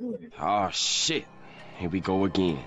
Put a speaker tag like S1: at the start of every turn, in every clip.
S1: Oh, shit. Here we go again.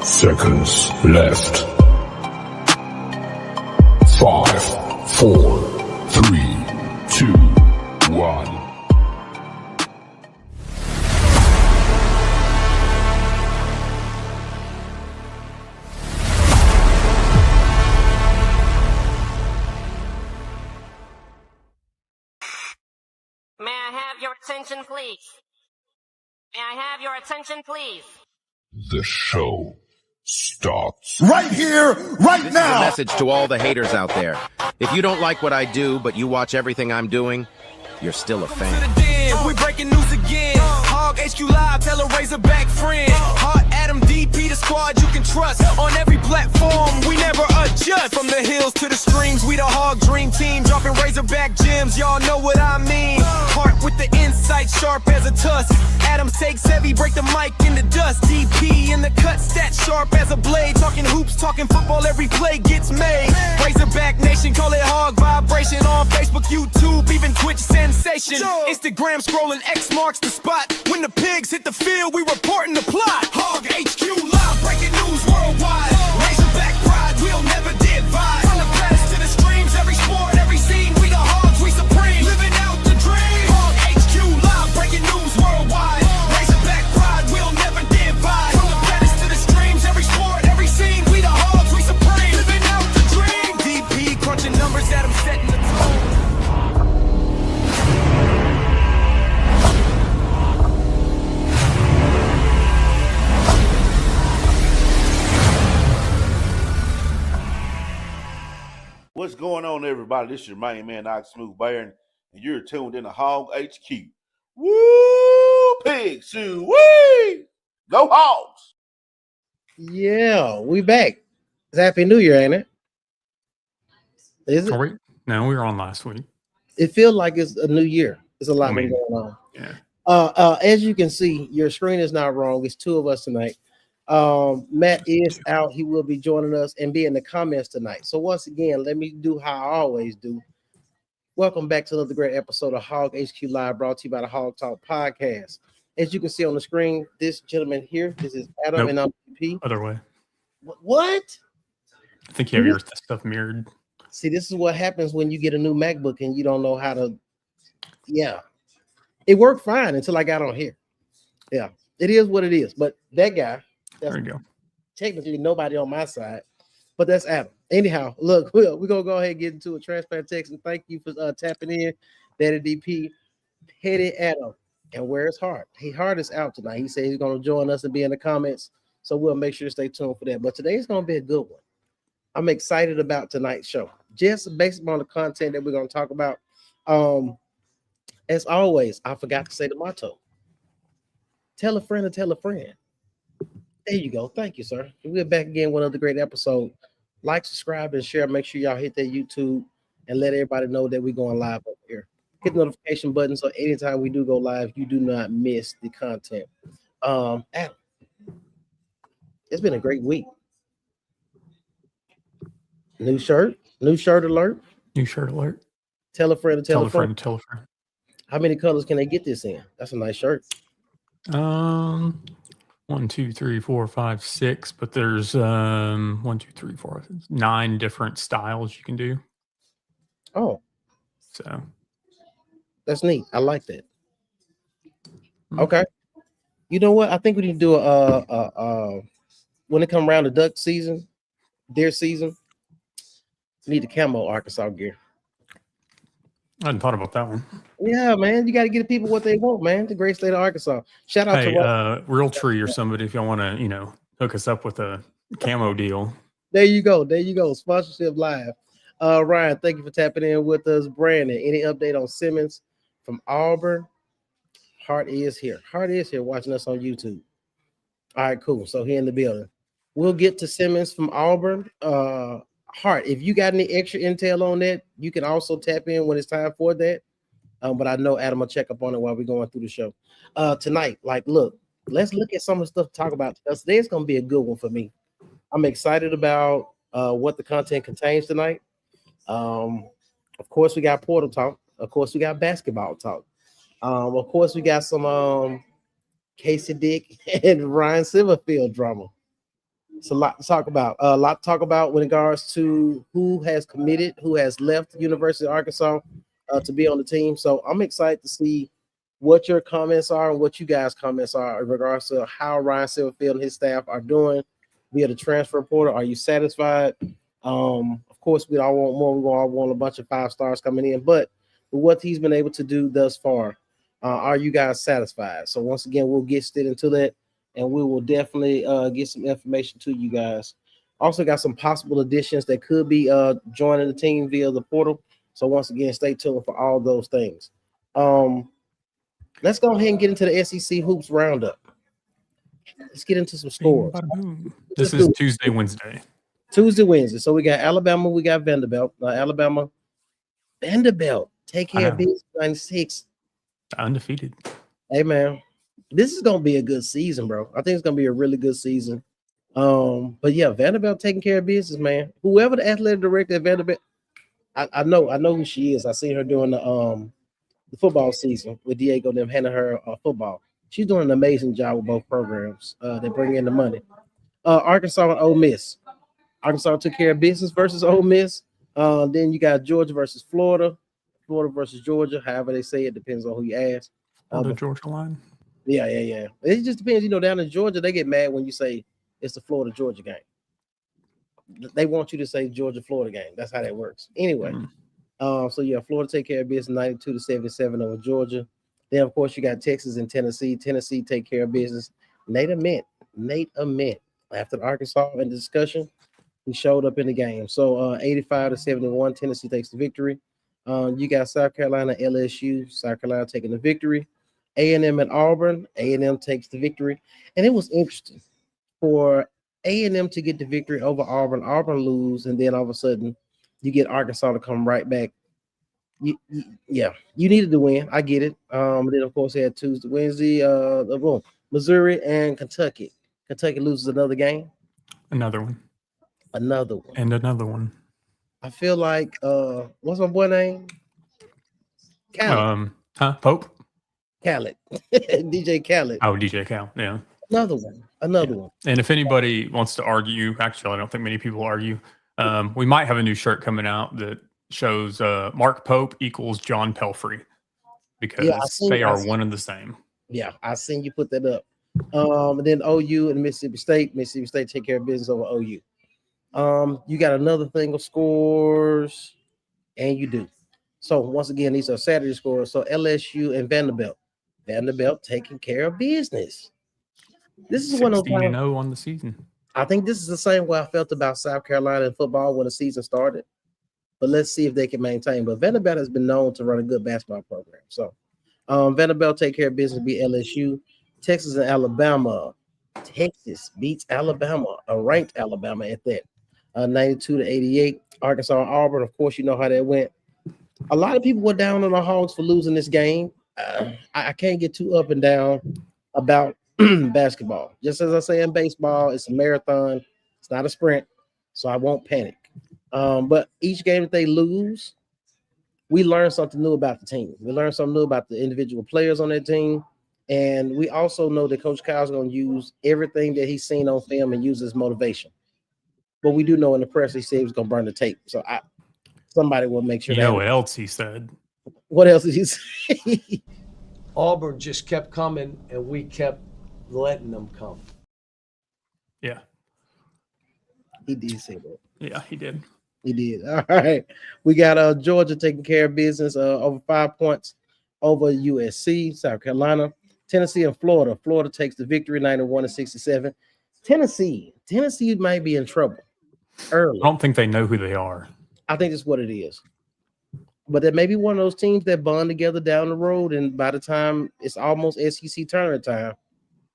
S2: Seconds left. 5, 4, 3, 2, 1.
S3: May I have your attention, please? May I have your attention, please?
S2: The show starts
S4: right here, right
S5: This
S4: now.
S5: is a message to all the haters out there. If you don't like what I do, but you watch everything I'm doing, you're still a fan.
S6: We breaking news again. Hog HQ Live, tell a Razorback friend. Hot Adam DP, the squad you can trust. On every platform, we never adjust. From the hills to the streams, we the Hog Dream Team. Dropping Razorback gems, y'all know what I mean. Heart with the insight, sharp as a tusk. Adams takes heavy, break the mic in the dust. DP in the cut, stat sharp as a blade. Talking hoops, talking football, every play gets made. Razorback Nation, call it Hog Vibration. On Facebook, YouTube, even Twitch sensation. Instagram scrolling, X marks the spot. When the pigs hit the field, we reporting the plot. Hog HQ Live, breaking news worldwide. Razorback pride, we'll never divide. From the palace to the streams, every sport, every scene, we the Hogs, we supreme. Living out the dream. Hog HQ Live, breaking news worldwide. Razorback pride, we'll never divide. From the palace to the streams, every sport, every scene, we the Hogs, we supreme. Living out the dream. DP crunching numbers, Adam setting the tone.
S7: What's going on, everybody? This is your main man, Ox Smooth Baron, and you're tuned in to Hog HQ. Woo! Pig Sue! Wee! Go Hogs!
S8: Yeah, we back. It's Happy New Year, ain't it? Is it?
S9: Are we? No, we were on last week.
S8: It feels like it's a new year. There's a lot been going on.
S9: Yeah.
S8: As you can see, your screen is not wrong. It's two of us tonight. Matt is out. He will be joining us and be in the comments tonight. So once again, let me do how I always do. Welcome back to another great episode of Hog HQ Live, brought to you by the Hog Talk Podcast. As you can see on the screen, this gentleman here, this is Adam, and I'm PP.
S9: Other way.
S8: What?
S9: I think you have your stuff mirrored.
S8: See, this is what happens when you get a new MacBook and you don't know how to. Yeah, it worked fine until I got on here. Yeah, it is what it is. But that guy,
S9: There you go.
S8: technically nobody on my side, but that's Adam. Anyhow, look, we're gonna go ahead and get into a transplant text, and thank you for tapping in. Daddy DP, Petty Adam, and where's Hart? Hart is out tonight. He said he's gonna join us and be in the comments, so we'll make sure to stay tuned for that. But today's gonna be a good one. I'm excited about tonight's show. just based on the content that we're gonna talk about. As always, I forgot to say the motto. Tell a friend to tell a friend. There you go. Thank you, sir. We're back again with another great episode. Like, subscribe, and share. Make sure y'all hit that YouTube and let everybody know that we're going live over here. Hit the notification button so anytime we do go live, you do not miss the content. Adam, it's been a great week. New shirt alert.
S9: New shirt alert.
S8: Tell a friend to
S9: Tell a friend. Tell a friend.
S8: How many colors can they get this in? That's a nice shirt.
S9: 1, 2, 3, 4, 5, 6, but there's 1, 2, 3, 4, 9 different styles you can do.
S8: Oh,
S9: so
S8: that's neat. I like that. Okay. You know what? I think we need to do a when it come around to duck season, deer season. We need the camo Arkansas gear.
S9: I hadn't thought about that one.
S8: Yeah, man, you got to get the people what they want, man. The great state of Arkansas. Shout out
S9: to Real Tree or somebody if y'all want to, hook us up with a camo deal.
S8: There you go. Sponsorship live. Ryan, thank you for tapping in with us. Brandon, any update on Simmons from Auburn? Hart is here watching us on YouTube. All right, cool. So he in the building. We'll get to Simmons from Auburn. Hart, if you got any extra intel on that, you can also tap in when it's time for that. But I know Adam will check up on it while we're going through the show. Tonight, let's look at some of the stuff to talk about. Today's going to be a good one for me. I'm excited about what the content contains tonight. Of course, we got Portal talk. Of course, we got basketball talk. Of course, we got some Casey Dick and Ryan Silverfield drama. It's a lot to talk about. With regards to who has committed, who has left the University of Arkansas to be on the team. So I'm excited to see what your comments are and what you guys' comments are in regards to how Ryan Silverfield and his staff are doing via the transfer portal. Are you satisfied? Of course, we all want more. We all want a bunch of 5 stars coming in, but with what he's been able to do thus far, are you guys satisfied? So once again, we'll get straight into that. And we will definitely get some information to you guys. Also got some possible additions that could be joining the team via the portal. So once again, stay tuned for all those things. Let's go ahead and get into the SEC Hoops Roundup. Let's get into some scores.
S9: This is Tuesday, Wednesday.
S8: So we got Alabama, we got Vanderbilt. Vanderbilt, take care of business, 96.
S9: Undefeated.
S8: Hey, man. This is gonna be a good season, bro. I think it's gonna be a really good season. But yeah, Vanderbilt taking care of business, man. Whoever the athletic director at Vanderbilt, I know who she is. I seen her doing the football season with Diego and them handing her football. She's doing an amazing job with both programs. They bring in the money. Arkansas and Ole Miss. Arkansas took care of business versus Ole Miss. Then you got Georgia versus Florida. Florida versus Georgia. However they say it depends on who you ask.
S9: The Georgia line.
S8: Yeah. It just depends. Down in Georgia, they get mad when you say it's the Florida-Georgia game. They want you to say Georgia-Florida game. That's how that works. Anyway, so yeah, Florida take care of business 92-77 over Georgia. Then, of course, you got Texas and Tennessee. Tennessee take care of business. Nate Ament, after the Arkansas and the discussion, he showed up in the game. So 85-71, Tennessee takes the victory. You got South Carolina, LSU. South Carolina taking the victory. A&M and Auburn. A&M takes the victory. And it was interesting for A&M to get the victory over Auburn. Auburn lose, and then all of a sudden you get Arkansas to come right back. You needed to win. I get it. Then, of course, they had Tuesday, Wednesday, Missouri and Kentucky. Kentucky loses another game.
S9: Another one.
S8: And
S9: another one.
S8: I feel like, what's my boy name?
S9: Khaled. Pope?
S8: Khaled. DJ Khaled.
S9: Oh, DJ Khaled, yeah.
S8: Another one.
S9: And if anybody wants to argue, actually, I don't think many people argue. We might have a new shirt coming out that shows Mark Pope equals John Pelfrey because they are one and the same.
S8: Yeah, I seen you put that up. And then OU and Mississippi State. Mississippi State take care of business over OU. You got another thing of scores, and you do. So once again, these are Saturday scores. So LSU and Vanderbilt. Vanderbilt taking care of business. This is
S9: 16-0 on the season.
S8: I think this is the same way I felt about South Carolina in football when the season started. but let's see if they can maintain. But Vanderbilt has been known to run a good basketball program. So Vanderbilt take care of business, beat LSU, Texas and Alabama. Texas beats Alabama, a ranked Alabama at that, 92-88. Arkansas and Auburn, of course, you know how that went. A lot of people were down on the Hogs for losing this game. I can't get too up and down about basketball. Just as I say in baseball, it's a marathon. It's not a sprint, so I won't panic. But each game that they lose, we learn something new about the team. We learn something new about the individual players on that team. And we also know that Coach Kyle's going to use everything that he's seen on film and use as motivation. But we do know in the press he said he was going to burn the tape. So somebody will make sure.
S9: You know what else he said?
S8: What else did he say?
S4: Auburn just kept coming, and we kept letting them come.
S9: Yeah.
S8: He did say that.
S9: Yeah, he did.
S8: He did. All right. We got Georgia taking care of business over 5 points over USC, South Carolina, Tennessee, and Florida. Florida takes the victory 91-67. Tennessee might be in trouble early.
S9: I don't think they know who they are.
S8: I think that's what it is. But that may be one of those teams that bond together down the road, and by the time it's almost SEC tournament time,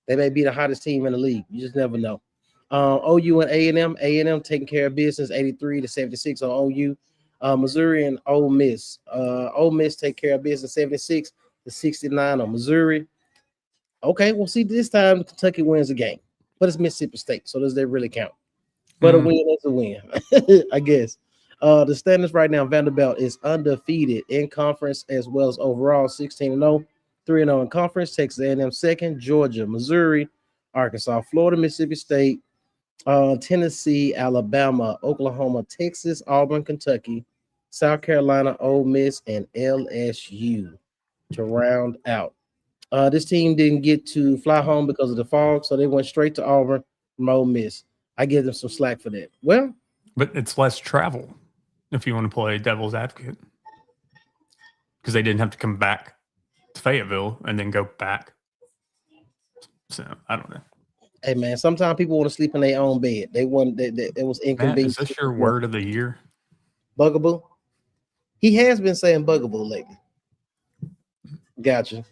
S8: they may be the hottest team in the league. You just never know. OU and A&M taking care of business 83-76 on OU. Missouri and Ole Miss. Ole Miss take care of business 76-69 on Missouri. Okay, well, see, this time Kentucky wins the game, but it's Mississippi State, so does that really count? But a win is a win, I guess. The standings right now, Vanderbilt is undefeated in conference as well as overall, 16-0, 3-0 in conference. Texas A&M second, Georgia, Missouri, Arkansas, Florida, Mississippi State, Tennessee, Alabama, Oklahoma, Texas, Auburn, Kentucky, South Carolina, Ole Miss, and LSU to round out. This team didn't get to fly home because of the fog, so they went straight to Auburn from Ole Miss. I give them some slack for that. Well,
S9: but it's less travel if you want to play devil's advocate, because they didn't have to come back to Fayetteville and then go back. So I don't know.
S8: Hey man, sometimes people want to sleep in their own bed. They want that it was inconvenient.
S9: Is this your word of the year?
S8: Bugaboo. He has been saying bugaboo lately. Gotcha.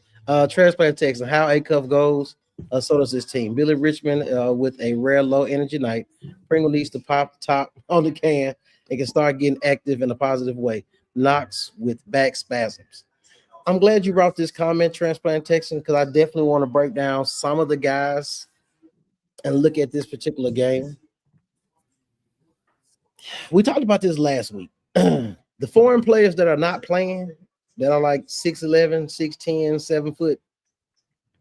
S8: Transplant Texas. How A-Cuff goes, so does this team. Billy Richmond with a rare low energy night. Pringle needs to pop the top on the can and can start getting active in a positive way. Knox with back spasms. I'm glad you brought this comment, Transplant Texan, because I definitely want to break down some of the guys and look at this particular game. We talked about this last week. The foreign players that are not playing, that are like 6'11", 6'10", 7 foot,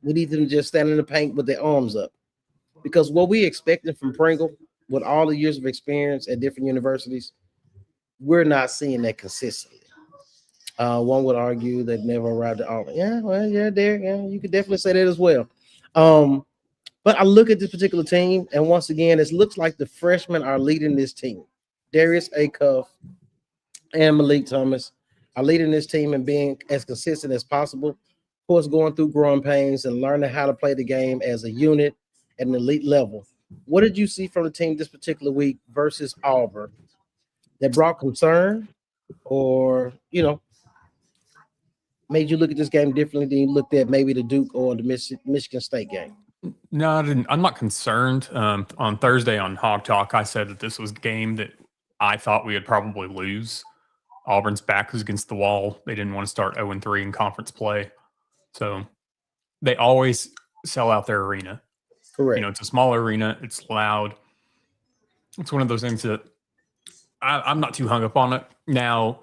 S8: we need them to just stand in the paint with their arms up. Because what we expected from Pringle, with all the years of experience at different universities, we're not seeing that consistently. One would argue they've never arrived at Auburn. Yeah, well, yeah, Derek, yeah, you could definitely say that as well. But I look at this particular team, and once again, it looks like the freshmen are leading this team. Darius Acuff and Malik Thomas are leading this team and being as consistent as possible. Of course, going through growing pains and learning how to play the game as a unit at an elite level. What did you see from the team this particular week versus Auburn that brought concern or, made you look at this game differently than you looked at maybe the Duke or the Michigan State game?
S9: No, I didn't. I'm not concerned. On Thursday on Hog Talk, I said that this was a game that I thought we would probably lose. Auburn's back was against the wall. They didn't want to start 0-3 in conference play. So they always sell out their arena.
S8: Correct.
S9: It's a small arena. It's loud. It's one of those things that I'm not too hung up on it. Now,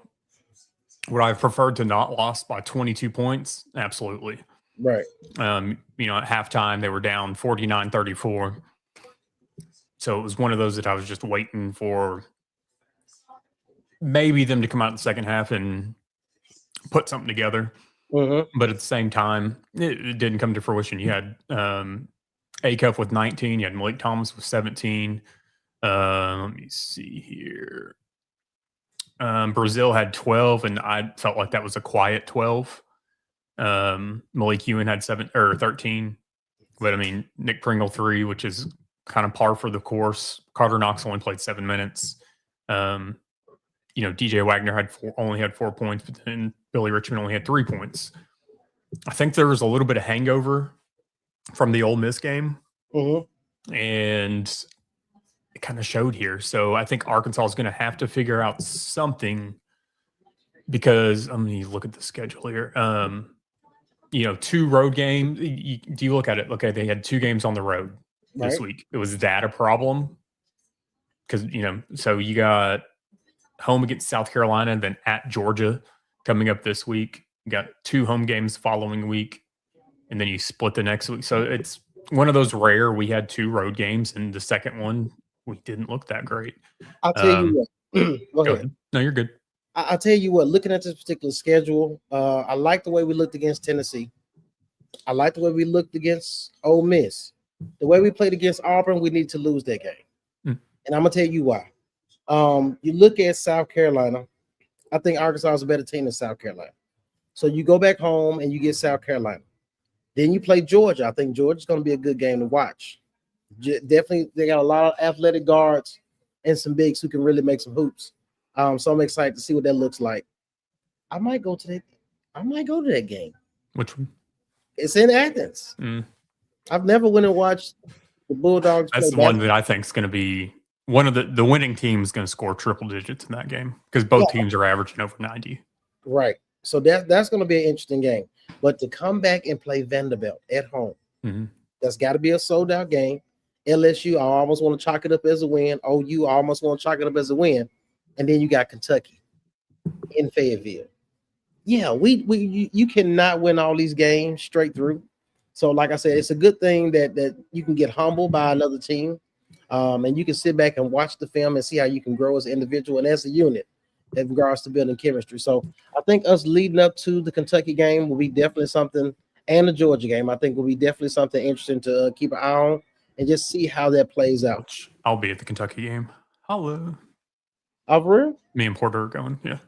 S9: would I have preferred to not lost by 22 points? Absolutely.
S8: Right.
S9: At halftime, they were down 49-34. So it was one of those that I was just waiting for maybe them to come out in the second half and put something together.
S8: Mm-hmm.
S9: But at the same time, it didn't come to fruition. You had Acuff with 19. You had Malik Thomas with 17. Let me see here. Brazil had 12, and I felt like that was a quiet 12. Malik Ewan had 13. But, Nick Pringle 3, which is kind of par for the course. Carter Knox only played 7 minutes. DJ Wagner only had 4 points, but then Billy Richmond only had 3 points. I think there was a little bit of hangover from the Ole Miss game, and it kind of showed here. So I think Arkansas is going to have to figure out something, because let me look at the schedule here. 2 road games. Do you look at it? Okay, they had 2 games on the road this week. Was that a problem? Because so you got home against South Carolina, and then at Georgia coming up this week. You got 2 home games following week, and then you split the next week. So it's one of those rare. We had 2 road games, and the second one we didn't look that great.
S8: I'll tell you what. Go ahead.
S9: No, you're good.
S8: I'll tell you what. Looking at this particular schedule, I like the way we looked against Tennessee. I like the way we looked against Ole Miss. The way we played against Auburn, we need to lose that game, and I'm gonna tell you why. You look at South Carolina. I think Arkansas is a better team than South Carolina. So you go back home and you get South Carolina. Then you play Georgia. I think Georgia's going to be a good game to watch. Definitely, they got a lot of athletic guards and some bigs who can really make some hoops. So I'm excited to see what that looks like. I might go to that game.
S9: Which one?
S8: It's in Athens. I've never went and watched the Bulldogs.
S9: That's the one that I think is going to be one of the winning team is going to score triple digits in that game, because both teams are averaging over 90.
S8: Right. So that's going to be an interesting game. But to come back and play Vanderbilt at home, that's got to be a sold-out game. LSU, I almost want to chalk it up as a win. OU, I almost want to chalk it up as a win. And then you got Kentucky in Fayetteville. Yeah, you cannot win all these games straight through. So, like I said, it's a good thing that you can get humbled by another team, and you can sit back and watch the film and see how you can grow as an individual and as a unit in regards to building chemistry. So I think us leading up to the Kentucky game will be definitely something, and the Georgia game, I think will be definitely something interesting to keep an eye on and just see how that plays out.
S9: I'll be at the Kentucky game. Hello.
S8: Oh, for real?
S9: Me and Porter are going, yeah.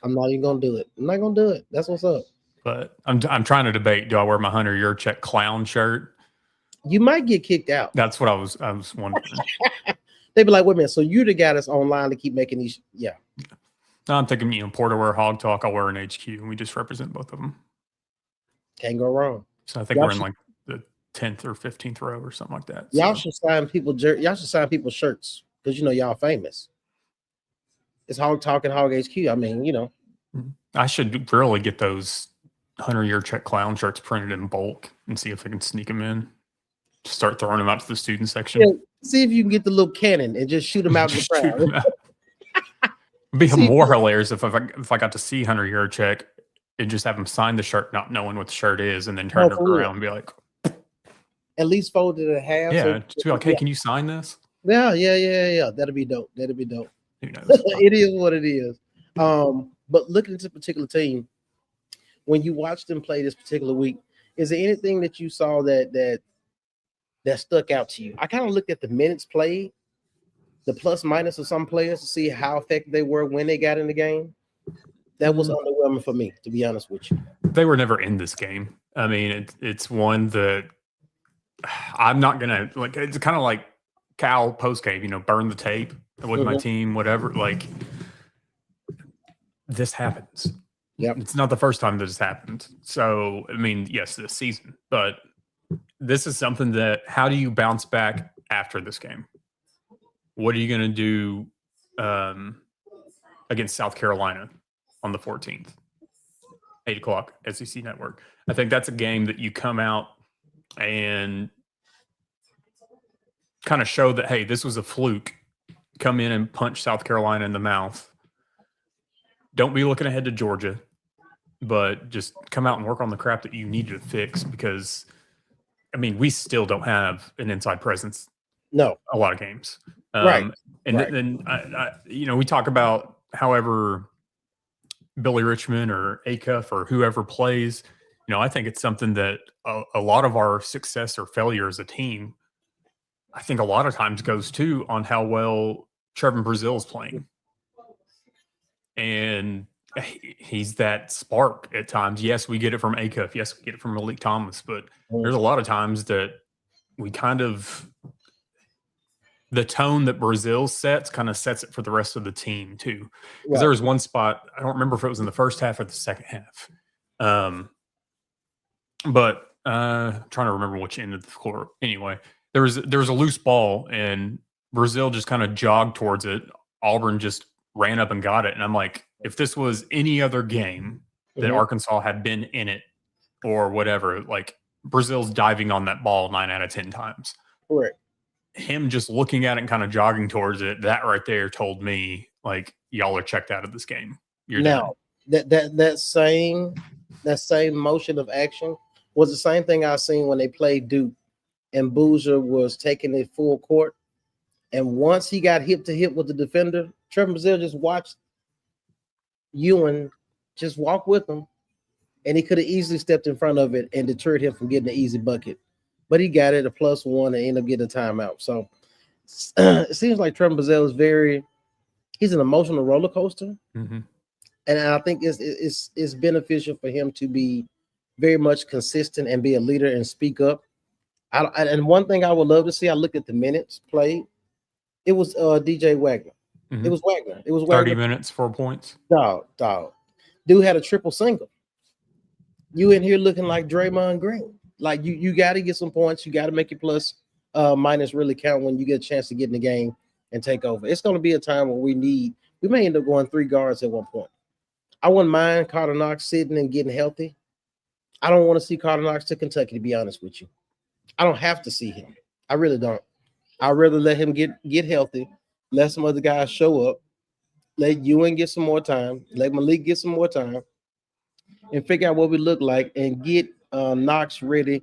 S8: I'm not even going to do it. I'm not going to do it. That's what's up.
S9: But I'm trying to debate, do I wear my Hunter Yurchek clown shirt?
S8: You might get kicked out.
S9: That's what I was wondering.
S8: They'd be like, wait a minute, so you're the guy that's online to keep making these. Yeah.
S9: No, I'm thinking, Porter wear Hog Talk, I'll wear an HQ, and we just represent both of them.
S8: Can't go wrong.
S9: So I think we're in like the 10th or 15th row or something like that.
S8: Y'all should sign people. Y'all should sign people's shirts, because y'all famous. It's Hog Talk and Hog HQ. I mean,
S9: I should really get those Hunter Yurchek clown shirts printed in bulk and see if I can sneak them in. Start throwing them out to the student section.
S8: Yeah, see if you can get the little cannon and just shoot them out the crowd.
S9: It'd be more hilarious if I got to see Hunter Yurchek and just have him sign the shirt, not knowing what the shirt is, and then turn it around and be like,
S8: at least fold it in half.
S9: Yeah, just be like, hey, can you sign this?
S8: Yeah. That'd be dope. Who knows? It is what it is. But looking at this particular team, when you watch them play this particular week, is there anything that you saw that stuck out to you? I kind of looked at the minutes played, the plus minus of some players to see how effective they were when they got in the game. That was underwhelming for me, to be honest with you.
S9: They were never in this game. I mean, it's one that I'm not gonna like. It's kind of like Cal post game, burn the tape with my team, whatever. Like, this happens.
S8: Yeah,
S9: it's not the first time that has happened. So, I mean, yes, this season, but this is something that, how do you bounce back after this game? What are you going to do against South Carolina on the 14th, 8 o'clock, SEC Network? I think that's a game that you come out and kind of show that, hey, this was a fluke. Come in and punch South Carolina in the mouth. Don't be looking ahead to Georgia, but just come out and work on the crap that you need to fix, because, I mean, we still don't have an inside presence.
S8: No.
S9: A lot of games.
S8: Right.
S9: And then, we talk about however Billy Richmond or Acuff or whoever plays, I think it's something that a lot of our success or failure as a team, I think a lot of times goes to on how well Trevin Brazil is playing. And he's that spark at times. Yes, we get it from Acuff. Yes, we get it from Malik Thomas. But there's a lot of times that we kind of the tone that Brazil sets kind of sets it for the rest of the team too. Because
S8: Right.
S9: there was one spot, I don't remember if it was in the first half or the second half. But trying to remember which end of the court. Anyway, there was a loose ball and Brazil just kind of jogged towards it. Auburn just ran up and got it. And I'm like, if this was any other game that Arkansas had been in it or whatever, like Brazil's diving on that ball 9 out of 10 times.
S8: Correct.
S9: Him just looking at it and kind of jogging towards it, that right there told me, like, y'all are checked out of this game. You're
S8: now
S9: done.
S8: that same motion of action was the same thing I seen when they played Duke and Boozer was taking it full court. And once he got hip to hip with the defender, Trevor Brazil just watched Ewan just walk with him. And he could have easily stepped in front of it and deterred him from getting an easy bucket. But he got it a +1 and ended up getting a timeout. So it seems like Trevor Brazil is he's an emotional roller coaster.
S9: Mm-hmm.
S8: And I think it's beneficial for him to be very much consistent and be a leader and speak up. And one thing I would love to see, I looked at the minutes played. It was DJ Wagner.
S9: Mm-hmm.
S8: It was Wagner.
S9: 30 minutes, 4 points.
S8: Dog. Dude had a triple single. You in here looking like Draymond Green. Like you got to get some points. You got to make your plus minus really count when you get a chance to get in the game and take over. It's going to be a time where we may end up going 3 guards at one point. I wouldn't mind Carter Knox sitting and getting healthy. I don't want to see Carter Knox to Kentucky, to be honest with you. I don't have to see him. I really don't. I'd rather let him get healthy, let some other guys show up, let Ewan get some more time, let Malik get some more time, and figure out what we look like and get Knox ready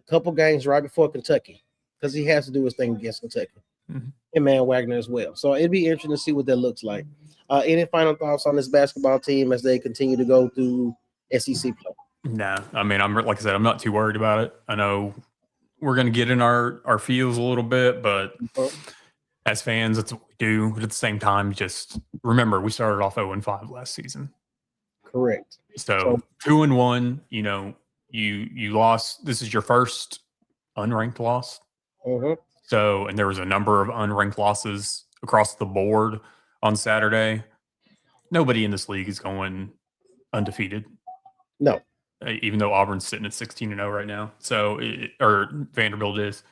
S8: a couple games right before Kentucky because he has to do his thing against Kentucky.
S9: Mm-hmm.
S8: And man Wagner as well. So it'd be interesting to see what that looks like. Any final thoughts on this basketball team as they continue to go through SEC play?
S9: No, I mean, like I said, I'm not too worried about it. I know we're going to get in our feels a little bit, but as fans, that's what we do. But at the same time, just remember, we started off 0-5 last season.
S8: Correct.
S9: So 2-1, you lost. This is your first unranked loss.
S8: Mm-hmm.
S9: So, and there was a number of unranked losses across the board on Saturday. Nobody in this league is going undefeated.
S8: No.
S9: Even though Auburn's sitting at 16-0 right now. So, or Vanderbilt is.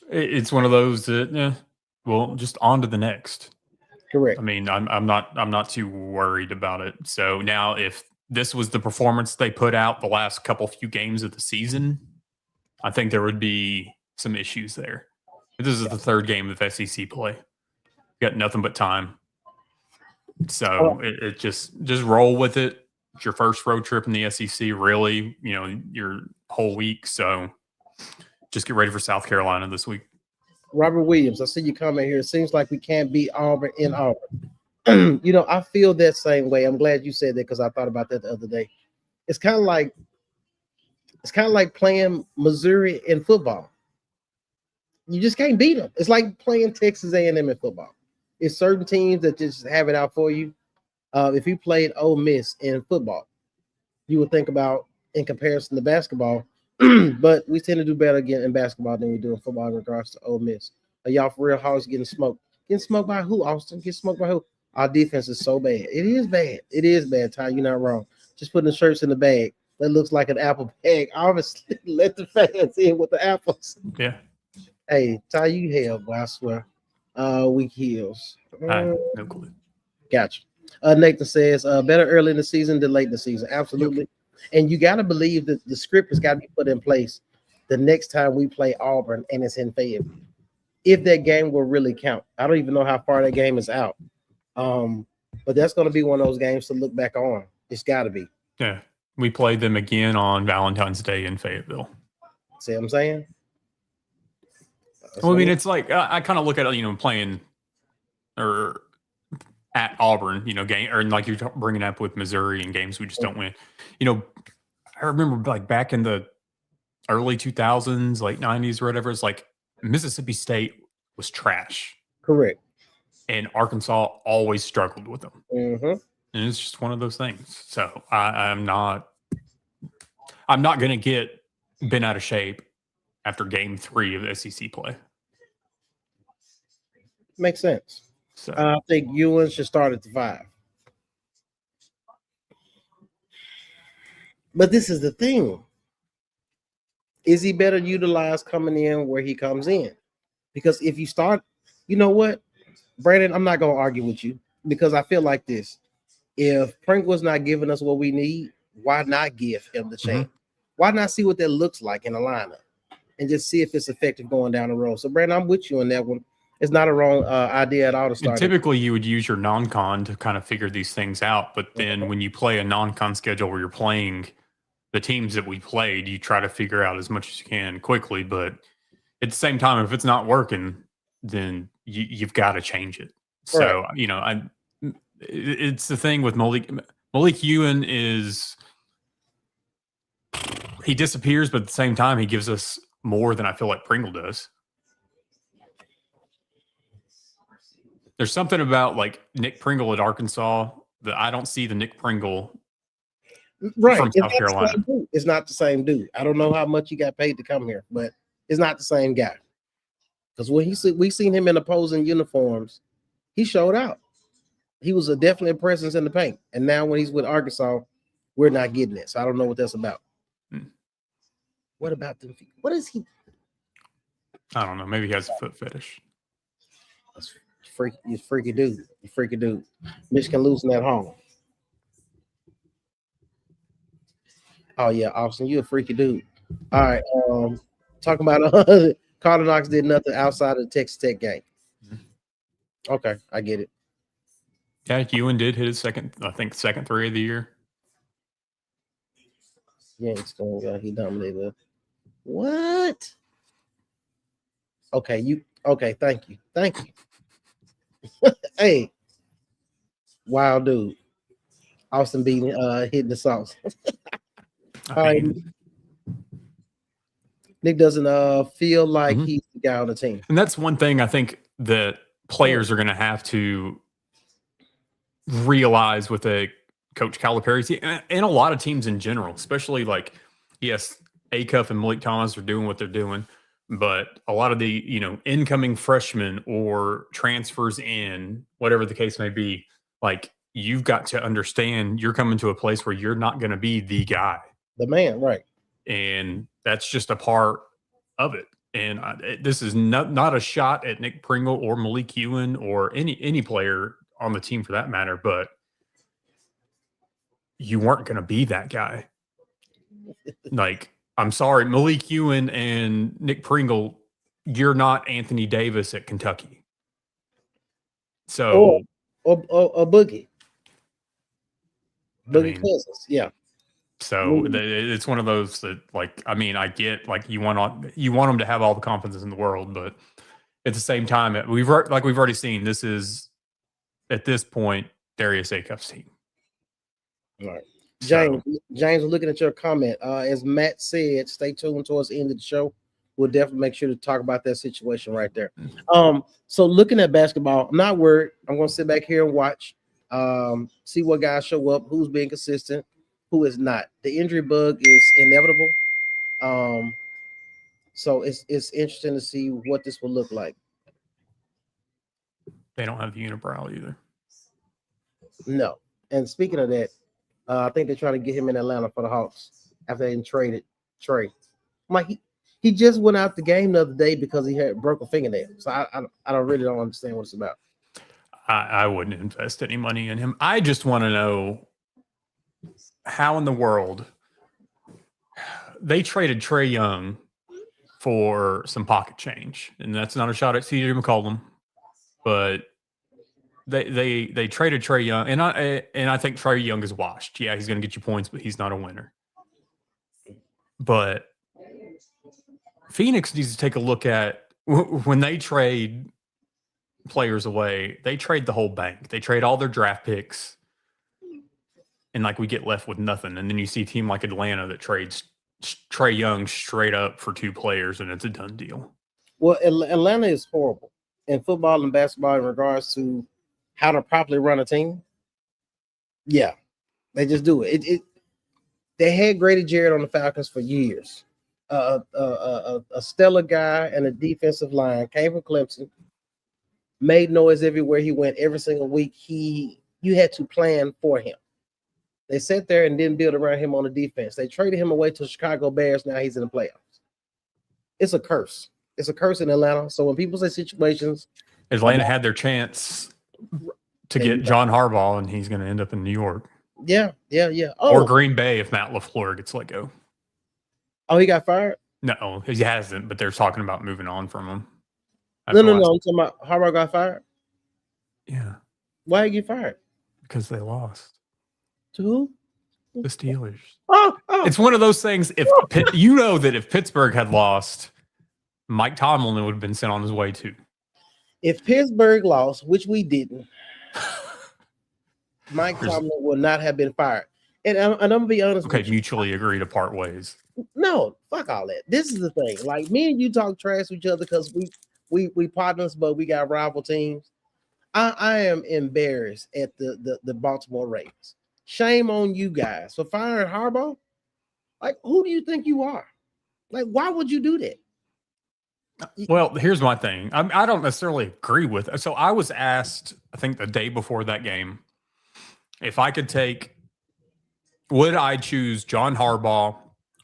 S9: It's one of those that, well, just on to the next.
S8: Correct.
S9: I mean, I'm not too worried about it. So now, if this was the performance they put out the last few games of the season, I think there would be some issues there. This is the third game of SEC play. You got nothing but time. So it just roll with it. It's your first road trip in the SEC, really, your whole week. So just get ready for South Carolina this week.
S8: Robert Williams, I see you comment here. It seems like we can't beat Auburn in Auburn. I feel that same way. I'm glad you said that because I thought about that the other day. It's kind of like playing Missouri in football. You just can't beat them. It's like playing Texas A&M in football. It's certain teams that just have it out for you. If you played Ole Miss in football, you would think about in comparison to basketball, but we tend to do better again in basketball than we do in football in regards to Ole Miss. Are y'all for real Hogs getting smoked? Getting smoked by who, Austin? Get smoked by who? Our defense is so bad. It is bad. It is bad, Ty. You're not wrong. Just putting the shirts in the bag. That looks like an apple bag. Obviously, let the fans in with the apples.
S9: Yeah.
S8: Hey, Ty, you hell, boy, I swear. Weak heels.
S9: No clue.
S8: Gotcha. Nathan says, better early in the season than late in the season. Absolutely. Yep. And you got to believe that the script has got to be put in place the next time we play Auburn and it's in Fayetteville. If that game will really count. I don't even know how far that game is out. But that's going to be one of those games to look back on. It's got to be.
S9: Yeah. We played them again on Valentine's Day in Fayetteville.
S8: See what I'm saying?
S9: Well, I mean, it's like I kind of look at it, playing or at Auburn, game, or like you're bringing up with Missouri and games we just don't win. I remember like back in the early 2000s, late 90s or whatever, it's like Mississippi State was trash.
S8: Correct.
S9: And Arkansas always struggled with them.
S8: Mm-hmm.
S9: And it's just one of those things. So I'm not going to get bent out of shape after game 3 of the SEC play.
S8: Makes sense.
S9: So
S8: I think Ewan should start at the 5. But this is the thing. Is he better utilized coming in where he comes in? Because if you start, you know what, Brandon, I'm not going to argue with you because I feel like this. If Pringle's not giving us what we need, why not give him the chance? Why not see what that looks like in a lineup and just see if it's effective going down the road? So, Brandon, I'm with you on that one. It's not a wrong idea at all to start.
S9: Typically, you would use your non-con to kind of figure these things out. But then when you play a non-con schedule where you're playing the teams that we played, you try to figure out as much as you can quickly. But at the same time, if it's not working, then you've got to change it. So, it's the thing with Malik Ewan is he disappears, but at the same time, he gives us more than I feel like Pringle does. There's something about like Nick Pringle at Arkansas that I don't see the Nick Pringle from South Carolina.
S8: It's not the same dude. I don't know how much he got paid to come here, but it's not the same guy. Because when we seen him in opposing uniforms, he showed out. He was definitely a presence in the paint. And now when he's with Arkansas, we're not getting it. So I don't know what that's about. What about them? What is he?
S9: I don't know. Maybe he has a foot fetish.
S8: He's freaky dude. You freaky dude. Michigan losing at home. Oh yeah, Austin, you a freaky dude. All right. Talking about Carter Knox did nothing outside of the Texas Tech game. Okay, I get it.
S9: Yeah, Ewan did hit his second three of the year.
S8: Yanks going, he dominated. What? Okay, thank you. Hey, wild dude. Austin beating hitting the sauce. All right. Nick doesn't feel like he's the guy on the team.
S9: And that's one thing I think that players are going to have to realize with a Coach Calipari and a lot of teams in general, especially like, yes, Acuff and Malik Thomas are doing what they're doing, but a lot of the, incoming freshmen or transfers in, whatever the case may be, like you've got to understand you're coming to a place where you're not going to be the guy.
S8: The man, right.
S9: And that's just a part of it. And this is not a shot at Nick Pringle or Malik Ewan or any player on the team for that matter, but you weren't going to be that guy. Like, I'm sorry, Malik Ewan and Nick Pringle, you're not Anthony Davis at Kentucky. So,
S8: or Boogie. Boogie Cousins, yeah.
S9: So it's one of those that, like, I mean, I get like you want them to have all the confidence in the world, but at the same time, we've already seen this is at this point Darius Acuff's team.
S8: All right, James, looking at your comment, as Matt said, stay tuned towards the end of the show. We'll definitely make sure to talk about that situation right there. So looking at basketball, I'm not worried. I'm going to sit back here and watch, see what guys show up, who's being consistent, who is not. The injury bug is inevitable. So it's interesting to see what this will look like.
S9: They don't have the unibrow either.
S8: No. And speaking of that, I think they're trying to get him in Atlanta for the Hawks after they traded Trey. Like he just went out the game the other day because he had broke a fingernail. So I really don't understand what it's about.
S9: I wouldn't invest any money in him. I just want to know how in the world they traded Trey Young for some pocket change. And that's not a shot at CJ McCollum, but they traded Trey Young, and I think Trey Young is washed. Yeah, he's going to get you points, but he's not a winner. But Phoenix needs to take a look at when they trade players away, they trade the whole bank. They trade all their draft picks, and like we get left with nothing. And then you see a team like Atlanta that trades Trey Young straight up for 2 players, and it's a done deal.
S8: Well, Atlanta is horrible in football and basketball in regards to how to properly run a team. Yeah, they just do it. They had Grady Jarrett on the Falcons for years. A stellar guy and a defensive line, came from Clemson. made noise everywhere he went every single week. You had to plan for him. They sat there and didn't build around him on the defense. They traded him away to the Chicago Bears. Now he's in the playoffs. It's a curse. It's a curse in Atlanta. So when people say situations,
S9: Atlanta had their chance to get John Harbaugh, and he's going to end up in New York.
S8: Yeah.
S9: Or Green Bay if Matt LaFleur gets let go.
S8: Oh, he got fired?
S9: No, he hasn't, but they're talking about moving on from him.
S8: No. I'm talking about Harbaugh got fired.
S9: Yeah.
S8: Why did he get fired?
S9: Because they lost.
S8: To who?
S9: The Steelers.
S8: Oh.
S9: It's one of those things. If you know that if Pittsburgh had lost, Mike Tomlin would have been sent on his way too.
S8: If Pittsburgh lost, which we didn't, Mike Tomlin would not have been fired. And I'm gonna be honest.
S9: Okay, mutually agree to part ways.
S8: No, fuck all that. This is the thing. Like me and you talk trash to each other because we partners, but we got rival teams. I am embarrassed at the Baltimore Ravens. Shame on you guys for firing Harbaugh. Like, who do you think you are? Like, why would you do that?
S9: Well, here's my thing. I don't necessarily agree with it. So I was asked, I think the day before that game, if I could would I choose John Harbaugh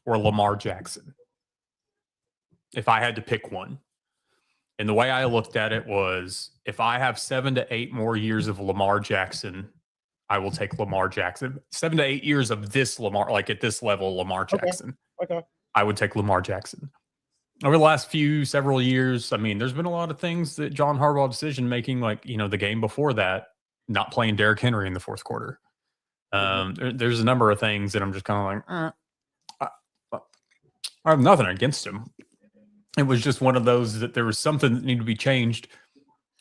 S9: or Lamar Jackson if I had to pick one? And the way I looked at it was, if I have 7 to 8 more years of Lamar Jackson, I will take Lamar Jackson. 7 to 8 years of this Lamar, like at this level, Lamar Jackson.
S8: Okay.
S9: I would take Lamar Jackson. Over the last several years, I mean, there's been a lot of things that John Harbaugh decision making, like, the game before that, not playing Derrick Henry in the fourth quarter. There's a number of things that I'm just kind of like, I have nothing against him. It was just one of those that there was something that needed to be changed,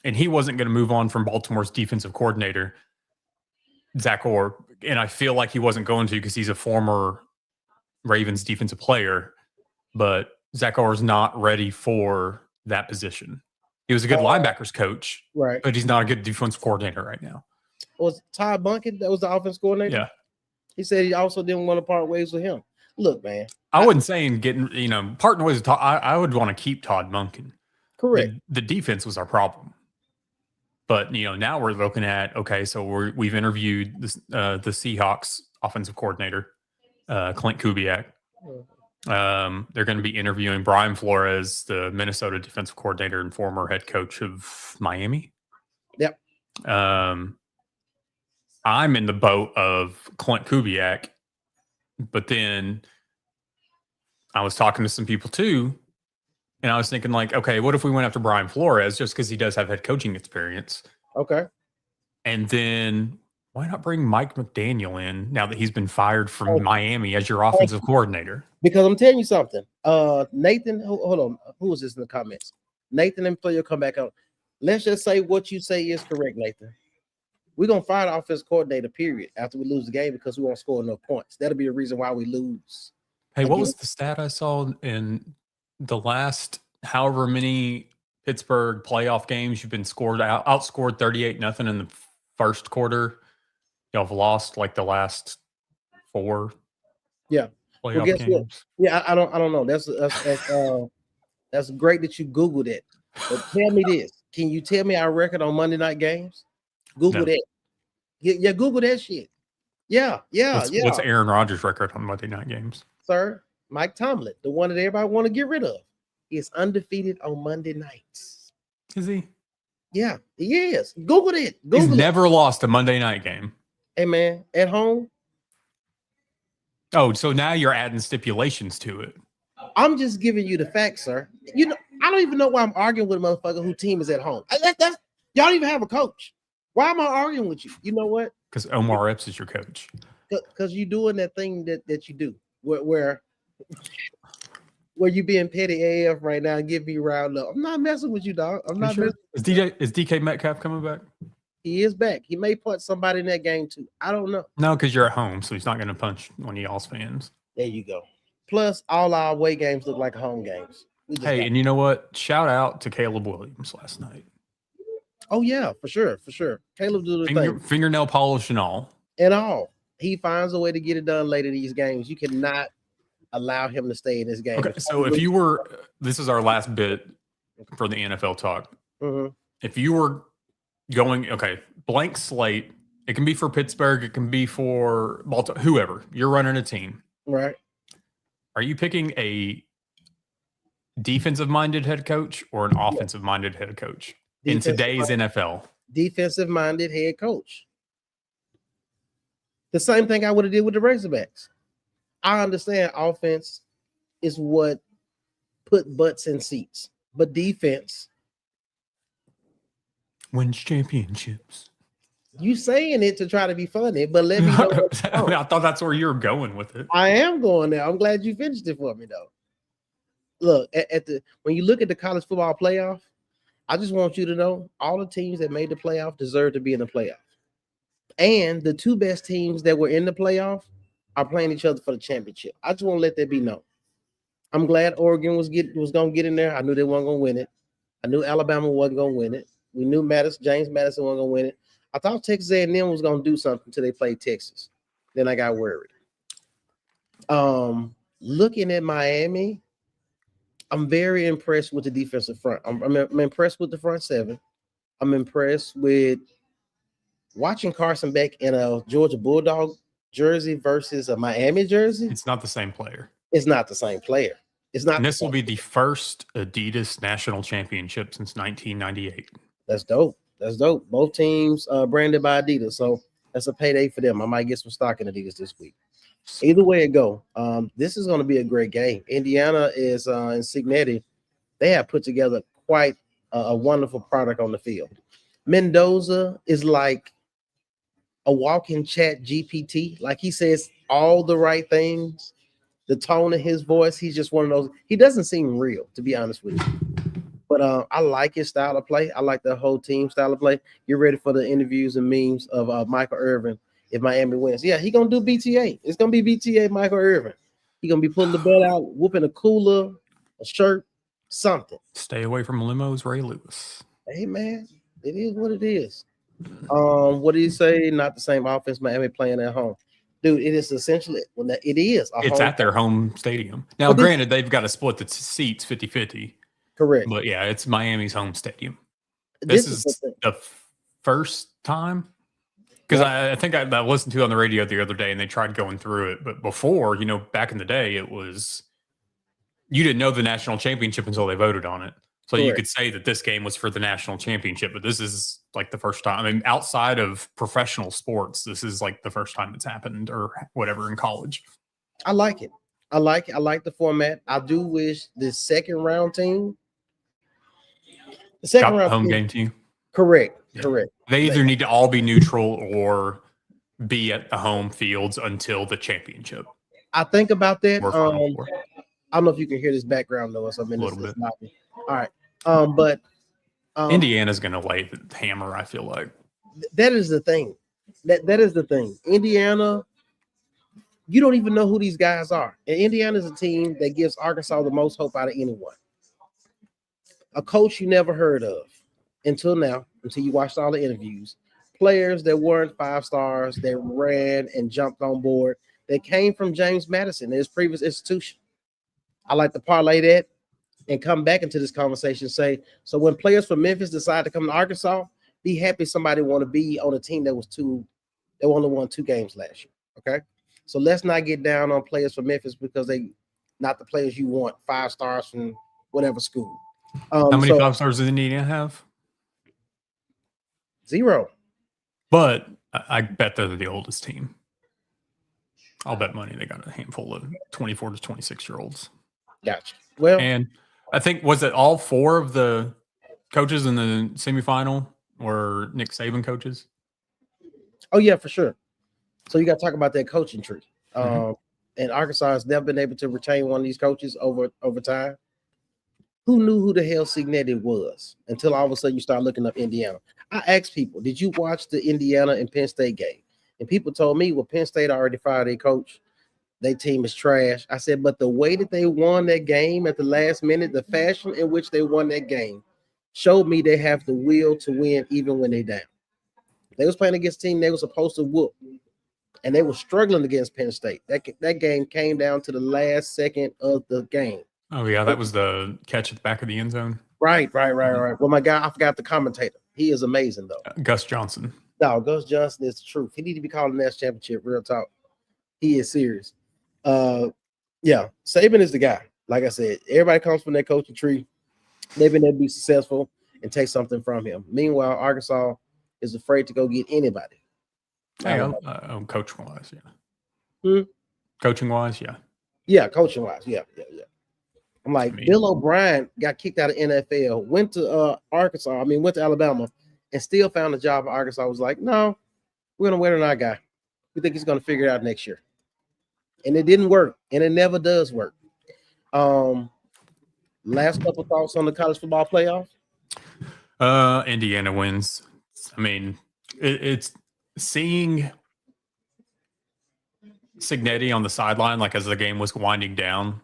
S9: and he wasn't going to move on from Baltimore's defensive coordinator, Zach Orr. And I feel like he wasn't going to because he's a former Ravens defensive player, but Zach Orr is not ready for that position. He was a good linebackers coach,
S8: right?
S9: But he's not a good defense coordinator right now.
S8: Was Todd Bunkin that was the offense coordinator?
S9: Yeah.
S8: He said he also didn't want to part ways with him. Look, man.
S9: I wasn't saying parting ways with Todd. I would want to keep Todd Bunkin.
S8: Correct.
S9: The defense was our problem. But, now we're looking at, okay, so we've interviewed the Seahawks offensive coordinator, Clint Kubiak. They're going to be interviewing Brian Flores, the Minnesota defensive coordinator and former head coach of Miami.
S8: Yep.
S9: I'm in the boat of Clint Kubiak, but then I was talking to some people too, and I was thinking like, okay, what if we went after Brian Flores just because he does have head coaching experience?
S8: Okay.
S9: And then why not bring Mike McDaniel in now that he's been fired from Miami as your offensive coordinator?
S8: Because I'm telling you something. Nathan, hold on. Who was this in the comments? Nathan and Player come back on. Let's just say what you say is correct, Nathan. We're going to fire the offense coordinator, period, after we lose the game because we won't score enough points. That'll be the reason why we lose.
S9: Hey, what was the stat I saw in the last however many Pittsburgh playoff games you've been outscored 38-0 in the first quarter? Y'all have lost like the last 4 playoff games.
S8: What? Yeah, I don't know. That's great that you Googled it. But tell me this. Can you tell me our record on Monday night games? Google that. Yeah, Google that shit. Yeah.
S9: What's Aaron Rodgers' record on Monday night games?
S8: Sir, Mike Tomlin, the one that everybody want to get rid of, is undefeated on Monday nights.
S9: Is he?
S8: Yeah, he is. Google it.
S9: He's never lost a Monday night game.
S8: Hey, man, at home.
S9: Oh, so now you're adding stipulations to it.
S8: I'm just giving you the facts, sir. I don't even know why I'm arguing with a motherfucker whose team is at home. Y'all don't even have a coach. Why am I arguing with you? You know what?
S9: Because Omar Epps is your coach.
S8: Because you're doing that thing that you do where you being petty AF right now and give me round up. I'm not messing with you, dog. I'm not
S9: sure? Is DK Metcalf coming back?
S8: He is back. He may punch somebody in that game too. I don't know.
S9: No, because you're at home, so he's not going to punch one of y'all's fans.
S8: There you go. Plus, all our away games look like home games.
S9: Hey, and you know what? Shout out to Caleb Williams last night.
S8: Oh, yeah, for sure. Caleb do the thing.
S9: Fingernail polish and all.
S8: He finds a way to get it done late in these games. You cannot allow him to stay in this game.
S9: Okay, so if you were – this is our last bit for the NFL talk.
S8: Mm-hmm.
S9: if you were going, okay, blank slate, it can be for Pittsburgh, it can be for Baltimore, whoever, you're running a team.
S8: Right.
S9: Are you picking a defensive-minded head coach or an offensive-minded head coach in today's NFL?
S8: Defensive-minded head coach. The same thing I would have did with the Razorbacks. I understand offense is what put butts in seats, but defense
S9: wins championships.
S8: You saying it to try to be funny, but let me know.
S9: I thought that's where you're going with it.
S8: I am going there. I'm glad you finished it for me, though. Look, when you look at the college football playoff, I just want you to know all the teams that made the playoff deserve to be in the playoff. And the two best teams that were in the playoff are playing each other for the championship. I just want to let that be known. I'm glad Oregon was going to get in there. I knew they weren't going to win it. I knew Alabama wasn't going to win it. We knew James Madison wasn't going to win it. I thought Texas A&M was going to do something until they played Texas. Then I got worried. Looking at Miami, I'm very impressed with the defensive front. I'm impressed with the front seven. I'm impressed with watching Carson Beck in a Georgia Bulldog jersey versus a Miami jersey.
S9: It's not the same player.
S8: It's not the same player. It's not.
S9: And this will be the first Adidas national championship since 1998.
S8: That's dope. That's dope. Both teams branded by Adidas, so that's a payday for them. I might get some stock in Adidas this week. Either way it go, this is going to be a great game. Indiana is in Signetti. They have put together quite a wonderful product on the field. Mendoza is like a walking chat GPT. Like he says all the right things. The tone of his voice, he's just one of those. He doesn't seem real, to be honest with you. But I like his style of play. I like the whole team style of play. You're ready for the interviews and memes of Michael Irvin if Miami wins. Yeah, he's going to do BTA. It's going to be BTA Michael Irvin. He's going to be pulling the belt out, whooping a cooler, a shirt, something.
S9: Stay away from limos, Ray Lewis.
S8: Hey, man, it is what it is. What do you say? Not the same offense Miami playing at home. Dude, it is essentially – it is.
S9: It's at their home stadium. Now, granted, they've got to split the seats 50-50.
S8: Correct.
S9: But yeah, it's Miami's home stadium. This is the first time, because I think I listened to it on the radio the other day and they tried going through it. But before, back in the day, it was you didn't know the national championship until they voted on it. So you could say that this game was for the national championship, but this is like the first time. I mean, outside of professional sports, this is like the first time it's happened or whatever in college.
S8: I like it. I like the format. I do wish the second round team. The second round
S9: home game team.
S8: Correct. Yeah. Correct.
S9: They either need to all be neutral or be at the home fields until the championship.
S8: I think about that. I don't know if you can hear this background noise. I'm in this lobby. All right. But
S9: Indiana's going to lay the hammer, I feel like.
S8: That is the thing. That is the thing. Indiana, you don't even know who these guys are. And Indiana is a team that gives Arkansas the most hope out of anyone. A coach you never heard of until now, until you watched all the interviews. Players that weren't 5 stars, that ran and jumped on board, that came from James Madison, his previous institution. I like to parlay that and come back into this conversation and say, so when players from Memphis decide to come to Arkansas, be happy somebody want to be on a team that only won 2 games last year. Okay. So let's not get down on players from Memphis because they not the players you want, 5 stars from whatever school.
S9: How many 5 stars does Indiana have?
S8: 0.
S9: But I bet they're the oldest team. I'll bet money they got a handful of 24 to 26-year-olds.
S8: Gotcha. Well,
S9: and I think, was it all 4 of the coaches in the semifinal were Nick Saban coaches?
S8: Oh, yeah, for sure. So you got to talk about that coaching tree. And Arkansas has never been able to retain one of these coaches over time. Who knew who the hell Signetti was until all of a sudden you start looking up Indiana? I asked people, did you watch the Indiana and Penn State game? And people told me, well, Penn State already fired their coach. Their team is trash. I said, but the way that they won that game at the last minute, the fashion in which they won that game showed me they have the will to win even when they're down. They was playing against a team they were supposed to whoop, and they were struggling against Penn State. That game came down to the last second of the game.
S9: Oh, yeah, that was the catch at the back of the end zone.
S8: Right. Well, my guy, I forgot the commentator. He is amazing though.
S9: Gus Johnson.
S8: No, Gus Johnson is the truth. He need to be called the national championship. Real talk. He is serious. Yeah, Saban is the guy. Like I said, everybody comes from that coaching tree. They've been able to be successful and take something from him. Meanwhile, Arkansas is afraid to go get anybody.
S9: Hey, coaching wise, yeah. Coaching wise, yeah.
S8: Yeah, coaching wise, yeah. I'm like, Bill O'Brien got kicked out of NFL, went to went to Alabama, and still found a job at Arkansas. Was like, no, we're gonna wait on our guy. We think he's gonna figure it out next year. And it didn't work, and it never does work. Last couple thoughts on the college football playoff.
S9: Indiana wins. I mean, it's seeing Cignetti on the sideline, like as the game was winding down,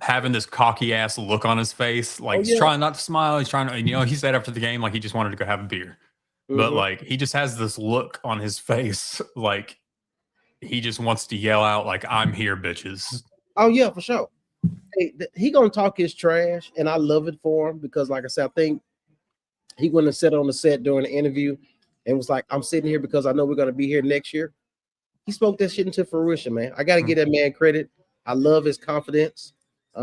S9: having this cocky ass look on his face, like he's trying not to smile. He's trying to, he said after the game, like he just wanted to go have a beer, but like he just has this look on his face, like he just wants to yell out, like, "I'm here, bitches."
S8: Oh yeah, for sure. Hey, he gonna talk his trash, and I love it for him because, like I said, I think he wouldn't have sat on the set during the interview and was like, "I'm sitting here because I know we're gonna be here next year." He spoke that shit into fruition, man. I got to give that man credit. I love his confidence.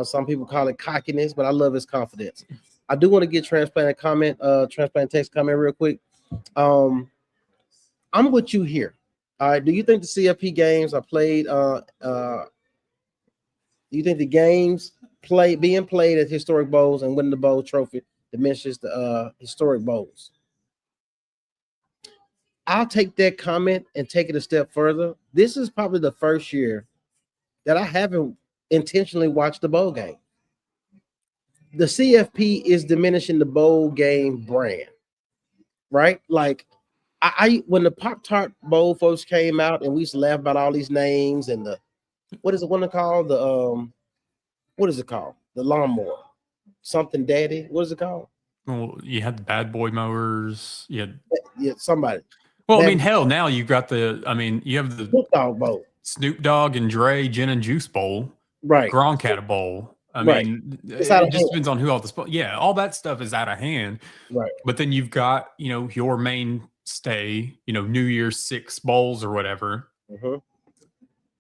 S8: Some people call it cockiness, but I love his confidence. I do want to get transplant text comment real quick. I'm with you here. All right. Do you think the CFP games are played? Do you think the games being played at historic bowls and winning the bowl trophy diminishes the historic bowls? I'll take that comment and take it a step further. This is probably the first year that I haven't intentionally watched the bowl game. The CFP is diminishing the bowl game brand, right? Like I when the Pop-Tart Bowl folks came out and we used to laugh about all these names and what is it called? What is it called? The lawnmower. Something daddy. What is it called?
S9: Well, you had the bad boy mowers. Yeah,
S8: somebody.
S9: Well, I mean, hell, now you've got you have the
S8: Snoop Dogg Bowl.
S9: Snoop Dogg and Dre Gin and Juice Bowl.
S8: Right.
S9: Gronk had a bowl. I mean, it just depends on who all the yeah, all that stuff is out of hand.
S8: Right.
S9: But then you've got, your mainstay, New Year's 6 bowls or whatever.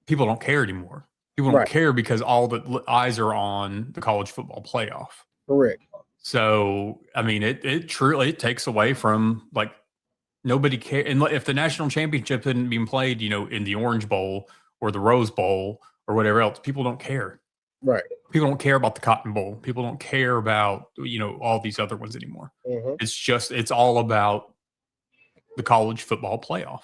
S9: People don't care anymore. People don't care because all the eyes are on the college football playoff.
S8: Correct.
S9: So, I mean, it truly takes away from nobody cares. And if the national championship hadn't been played, in the Orange Bowl or the Rose Bowl or whatever else, people don't care.
S8: Right.
S9: People don't care about the Cotton Bowl. People don't care about, all these other ones anymore. It's all about the college football playoff.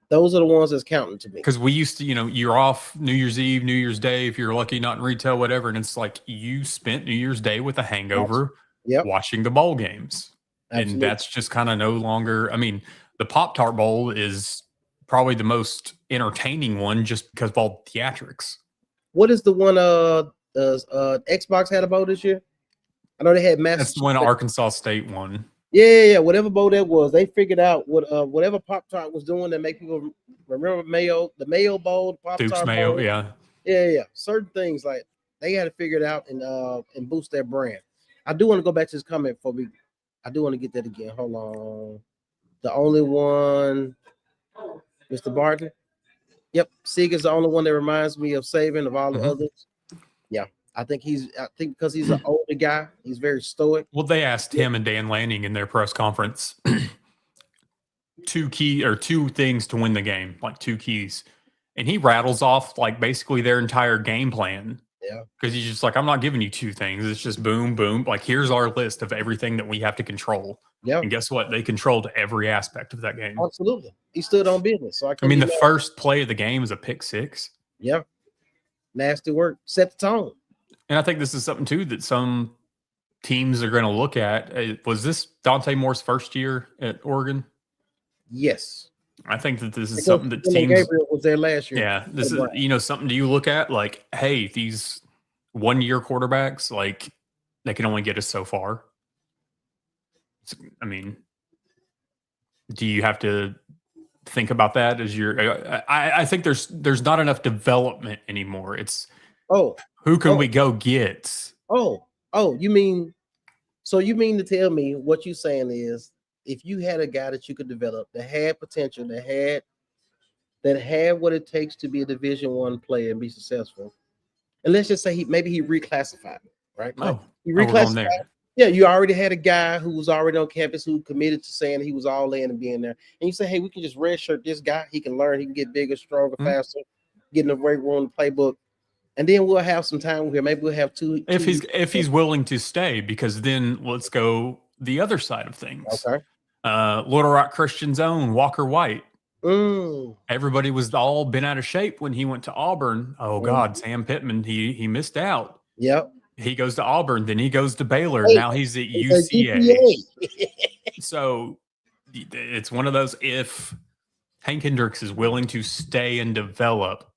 S8: Those are the ones that's counting to me.
S9: Because we used to, you're off New Year's Eve, New Year's Day, if you're lucky, not in retail, whatever. And it's like you spent New Year's Day with a hangover watching the bowl games. Absolutely. And that's just kind of no longer, the Pop-Tart Bowl is probably the most entertaining one just because of all the theatrics.
S8: What is the one Xbox had a bowl this year? I know they had Massachusetts.
S9: That's when Arkansas State won.
S8: Yeah. Whatever bowl that was, they figured out whatever Pop-Tart was doing that make people remember the Mayo Bowl, the Pop-Tart
S9: Duke's Mayo,
S8: Bowl.
S9: Yeah.
S8: Certain things like they had to figure it out and boost their brand. I do want to go back to this comment for me. I do want to get that again. Hold on. The only one, Mr. Barton. Yep, Sig is the only one that reminds me of Saban of all the others. Yeah, I think because he's an older guy, he's very stoic.
S9: Well, they asked him and Dan Lanning in their press conference two things to win the game, like 2 keys, and he rattles off basically their entire game plan.
S8: Yeah,
S9: because he's just like, I'm not giving you 2 things. It's just boom, boom. Here's our list of everything that we have to control.
S8: Yeah,
S9: and guess what? They controlled every aspect of that game.
S8: Absolutely, he stood on business. So
S9: the first play of the game is a pick 6.
S8: Yeah, nasty work, set the tone.
S9: And I think this is something too that some teams are going to look at. Was this Dante Moore's first year at Oregon?
S8: Yes.
S9: I think that this is something that teams.
S8: Gabriel was there last year.
S9: Yeah, this is something. Do you look at hey, these 1-year quarterbacks, they can only get us so far. Do you have to think about that as I think there's not enough development anymore. It's who can we go get?
S8: You mean So you mean to tell me what you're saying is if you had a guy that you could develop that had potential, that had what it takes to be a Division I player and be successful, and let's just say maybe he reclassified, right? Like he
S9: we're going
S8: reclassified.
S9: there.
S8: Yeah, you already had a guy who was already on campus who committed to saying he was all in and being there. And you say, hey, we can just redshirt this guy. He can learn. He can get bigger, stronger, faster, get in the weight room, playbook. And then we'll have some time here. Maybe we'll have two.
S9: If he's willing to stay, because then let's go the other side of things.
S8: Okay.
S9: Little Rock Christian's own Walker White.
S8: Mm.
S9: Everybody was all been out of shape when he went to Auburn. Oh God, Sam Pittman, he missed out.
S8: Yep.
S9: He goes to Auburn, then he goes to Baylor.
S8: Hey,
S9: now he's at UCA. So it's one of those, if Hank Hendricks is willing to stay and develop,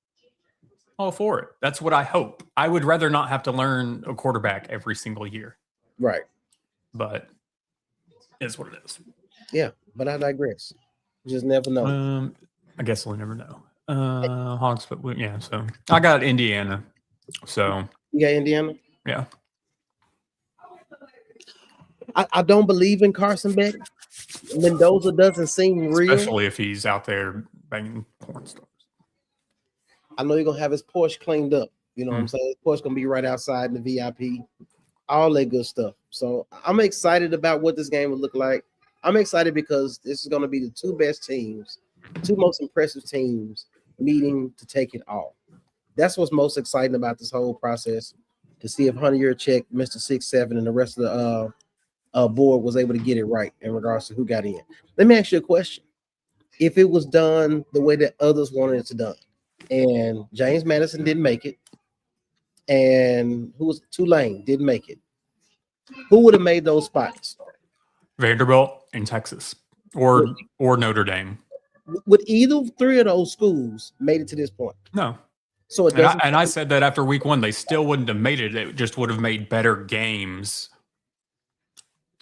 S9: all for it. That's what I hope. I would rather not have to learn a quarterback every single year.
S8: Right.
S9: But it's what it is.
S8: Yeah, but I digress. You just never know.
S9: I guess we'll never know. Hogs, but yeah, so I got Indiana. So
S8: you got Indiana?
S9: Yeah.
S8: I don't believe in Carson Beck. Mendoza doesn't seem real.
S9: Especially if he's out there banging porn stars.
S8: I know you're going to have his Porsche cleaned up. You know what I'm saying? His Porsche going to be right outside in the VIP. All that good stuff. So I'm excited about what this game would look like. I'm excited because this is going to be the two best teams, two most impressive teams meeting to take it all. That's what's most exciting about this whole process, to see if Hunter Yurchek, Mr. 6'7", and the rest of the board was able to get it right in regards to who got in. Let me ask you a question. If it was done the way that others wanted it to done, and James Madison didn't make it, and who was Tulane didn't make it, who would have made those spots?
S9: Vanderbilt in Texas or Notre Dame.
S8: Would either three of those schools made it to this point?
S9: No.
S8: So it doesn't.
S9: And I said that after week one, they still wouldn't have made it. It just would have made better games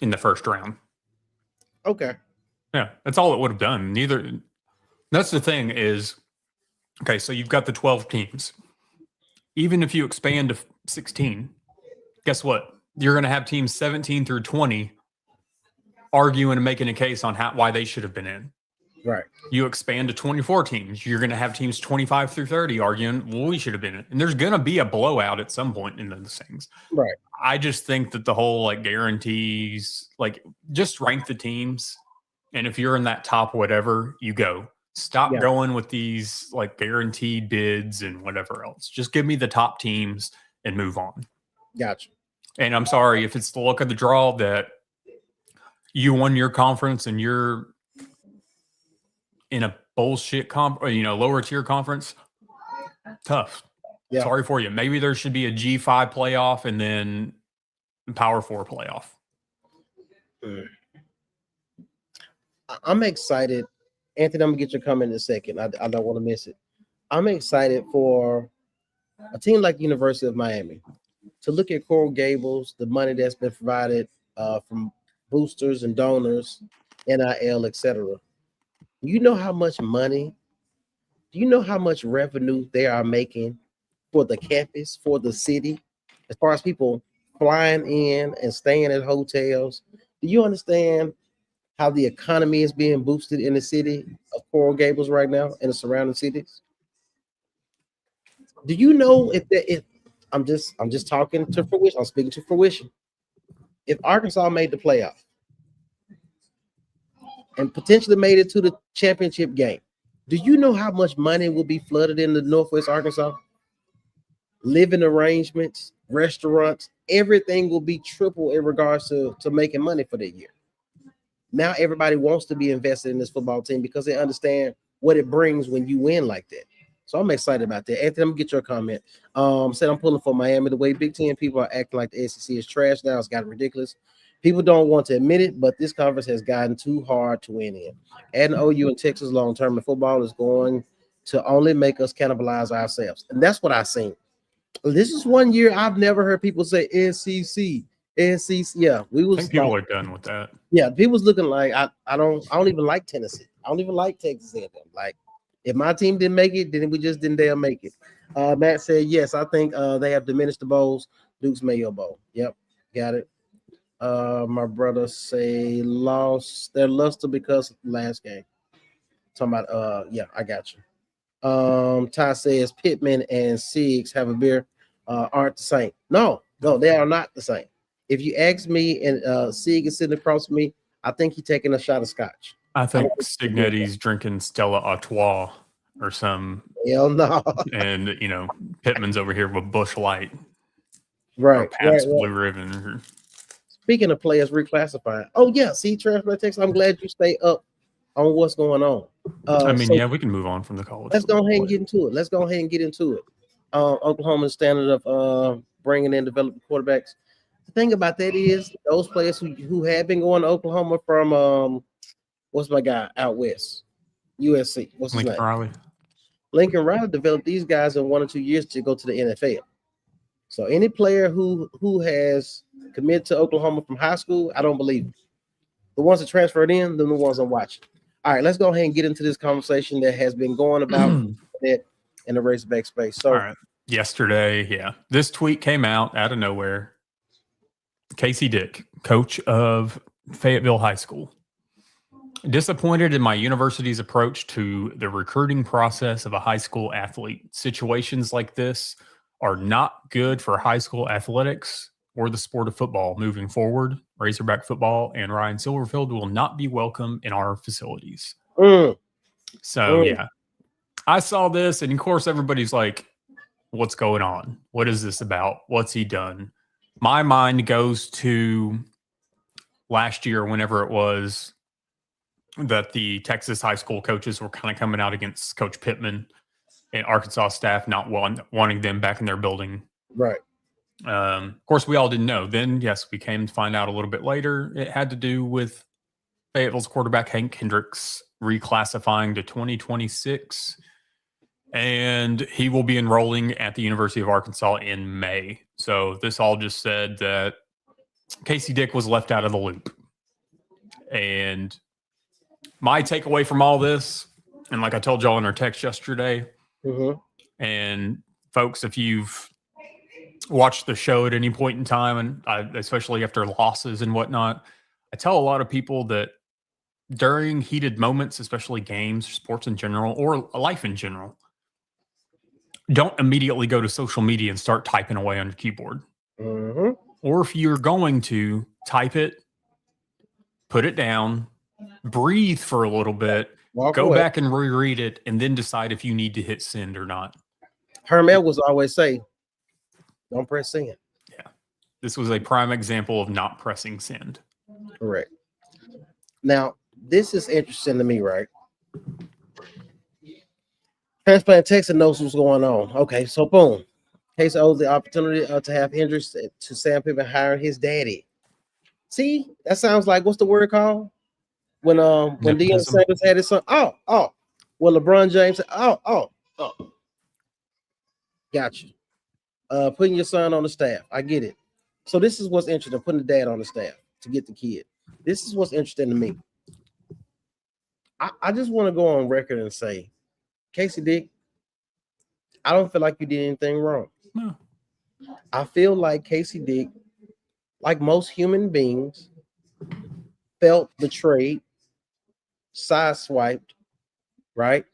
S9: in the first round.
S8: Okay.
S9: Yeah, that's all it would have done. That's the thing is, okay, so you've got the 12 teams. Even if you expand to 16, guess what? You're going to have teams 17 through 20 arguing and making a case on why they should have been in.
S8: Right.
S9: You expand to 24 teams. You're going to have teams 25 through 30 arguing, well, we should have been in. And there's going to be a blowout at some point in those things.
S8: Right.
S9: I just think that the whole guarantees, just rank the teams. And if you're in that top whatever, you go. Stop going with these guaranteed bids and whatever else. Just give me the top teams and move on.
S8: Gotcha.
S9: And I'm sorry if it's the luck of the draw that you won your conference and you're in a bullshit lower tier conference. Tough. Yeah. Sorry for you. Maybe there should be a G5 playoff and then Power 4 playoff.
S8: I'm excited. Anthony, I'm going to get your comment in a second. I don't want to miss it. I'm excited for a team like University of Miami to look at Coral Gables, the money that's been provided from boosters and donors, NIL, etc. You know how much money, do you know how much revenue they are making for the campus, for the city, as far as people flying in and staying at hotels? Do you understand how the economy is being boosted in the city of Coral Gables right now and the surrounding cities? Do you know if I'm just talking to fruition, I'm speaking to fruition. If Arkansas made the playoff and potentially made it to the championship game, do you know how much money will be flooded into Northwest Arkansas? Living arrangements, restaurants, everything will be triple in regards to making money for the year. Now everybody wants to be invested in this football team because they understand what it brings when you win like that. So I'm excited about that. Anthony, I'm gonna get your comment. Said I'm pulling for Miami. The way Big Ten people are acting like the SEC is trash now, it's gotten ridiculous. People don't want to admit it, but this conference has gotten too hard to win in. Adding OU and Texas long-term in football is going to only make us cannibalize ourselves. And that's what I've seen. This is one year I've never heard people say SEC. Yeah, we was.
S9: I think people are done with that.
S8: Yeah, people's looking like I don't even like Tennessee. I don't even like Texas A&M. Like, if my team didn't make it, then we just didn't dare make it. Matt said yes. I think they have diminished the bowls. Duke's Mayo Bowl. Yep, got it. My brother say lost their luster because of the last game. Talking about yeah, I got you. Ty says Pittman and Siegs have a beer aren't the same. No, they are not the same. If you ask me and Sieg is sitting across from me, I think he's taking a shot of scotch.
S9: I think Stignetti's drinking Stella Artois or some.
S8: Hell no.
S9: And Pittman's over here with Bush Light.
S8: Right.
S9: Or Pabst Blue Ribbon.
S8: Speaking of players reclassifying. Oh yeah, see transplant text. I'm glad you stay up on what's going on.
S9: Yeah, we can move on from the college.
S8: Let's go ahead and get into it. Oklahoma's standard of bringing in developing quarterbacks. The thing about that is those players who have been going to Oklahoma from what's my guy out west, USC. What's his name?
S9: Riley.
S8: Lincoln Riley developed these guys in 1 or 2 years to go to the NFL. So any player who has committed to Oklahoma from high school, I don't believe it. The ones that transferred in, they're the ones I'm watching. All right, let's go ahead and get into this conversation that has been going about that in the Razorback space. So,
S9: all right. Yesterday, this tweet came out of nowhere. Casey Dick, coach of Fayetteville High School. Disappointed in my university's approach to the recruiting process of a high school athlete. Situations like this are not good for high school athletics or the sport of football moving forward. Razorback football and Ryan Silverfield will not be welcome in our facilities. Yeah, I saw this, and of course, everybody's like, what's going on? What is this about? What's he done? My mind goes to last year, whenever it was that the Texas high school coaches were kind of coming out against Coach Pittman and Arkansas staff not wanting them back in their building.
S8: Right.
S9: Of course, we all didn't know. Then, yes, we came to find out a little bit later. It had to do with Fayetteville's quarterback, Hank Hendricks, reclassifying to 2026. And he will be enrolling at the University of Arkansas in May. So this all just said that Casey Dick was left out of the loop. And my takeaway from all this, and like I told y'all in our text yesterday, and folks, if you've watched the show at any point in time, and especially after losses and whatnot, I tell a lot of people that during heated moments, especially games, sports in general, or life in general, don't immediately go to social media and start typing away on your keyboard. Or if you're going to type it, put it down, breathe for a little bit, go back and reread it, and then decide if you need to hit send or not.
S8: Hermel was always say, don't press send.
S9: Yeah. This was a prime example of not pressing send.
S8: Correct. Now, this is interesting to me, right? Transplant Texas knows what's going on. Okay, so boom. Case owes the opportunity to have Hendricks to Sam Pittman hiring his daddy. See, that sounds like, what's the word called? When Deion Sanders had his son. Oh. Well, LeBron James said, oh. Got you. Putting your son on the staff. I get it. So this is what's interesting, putting the dad on the staff to get the kid. This is what's interesting to me. I just want to go on record and say, Casey Dick, I don't feel like you did anything wrong.
S9: No.
S8: I feel like Casey Dick, like most human beings, felt betrayed, sideswiped, right?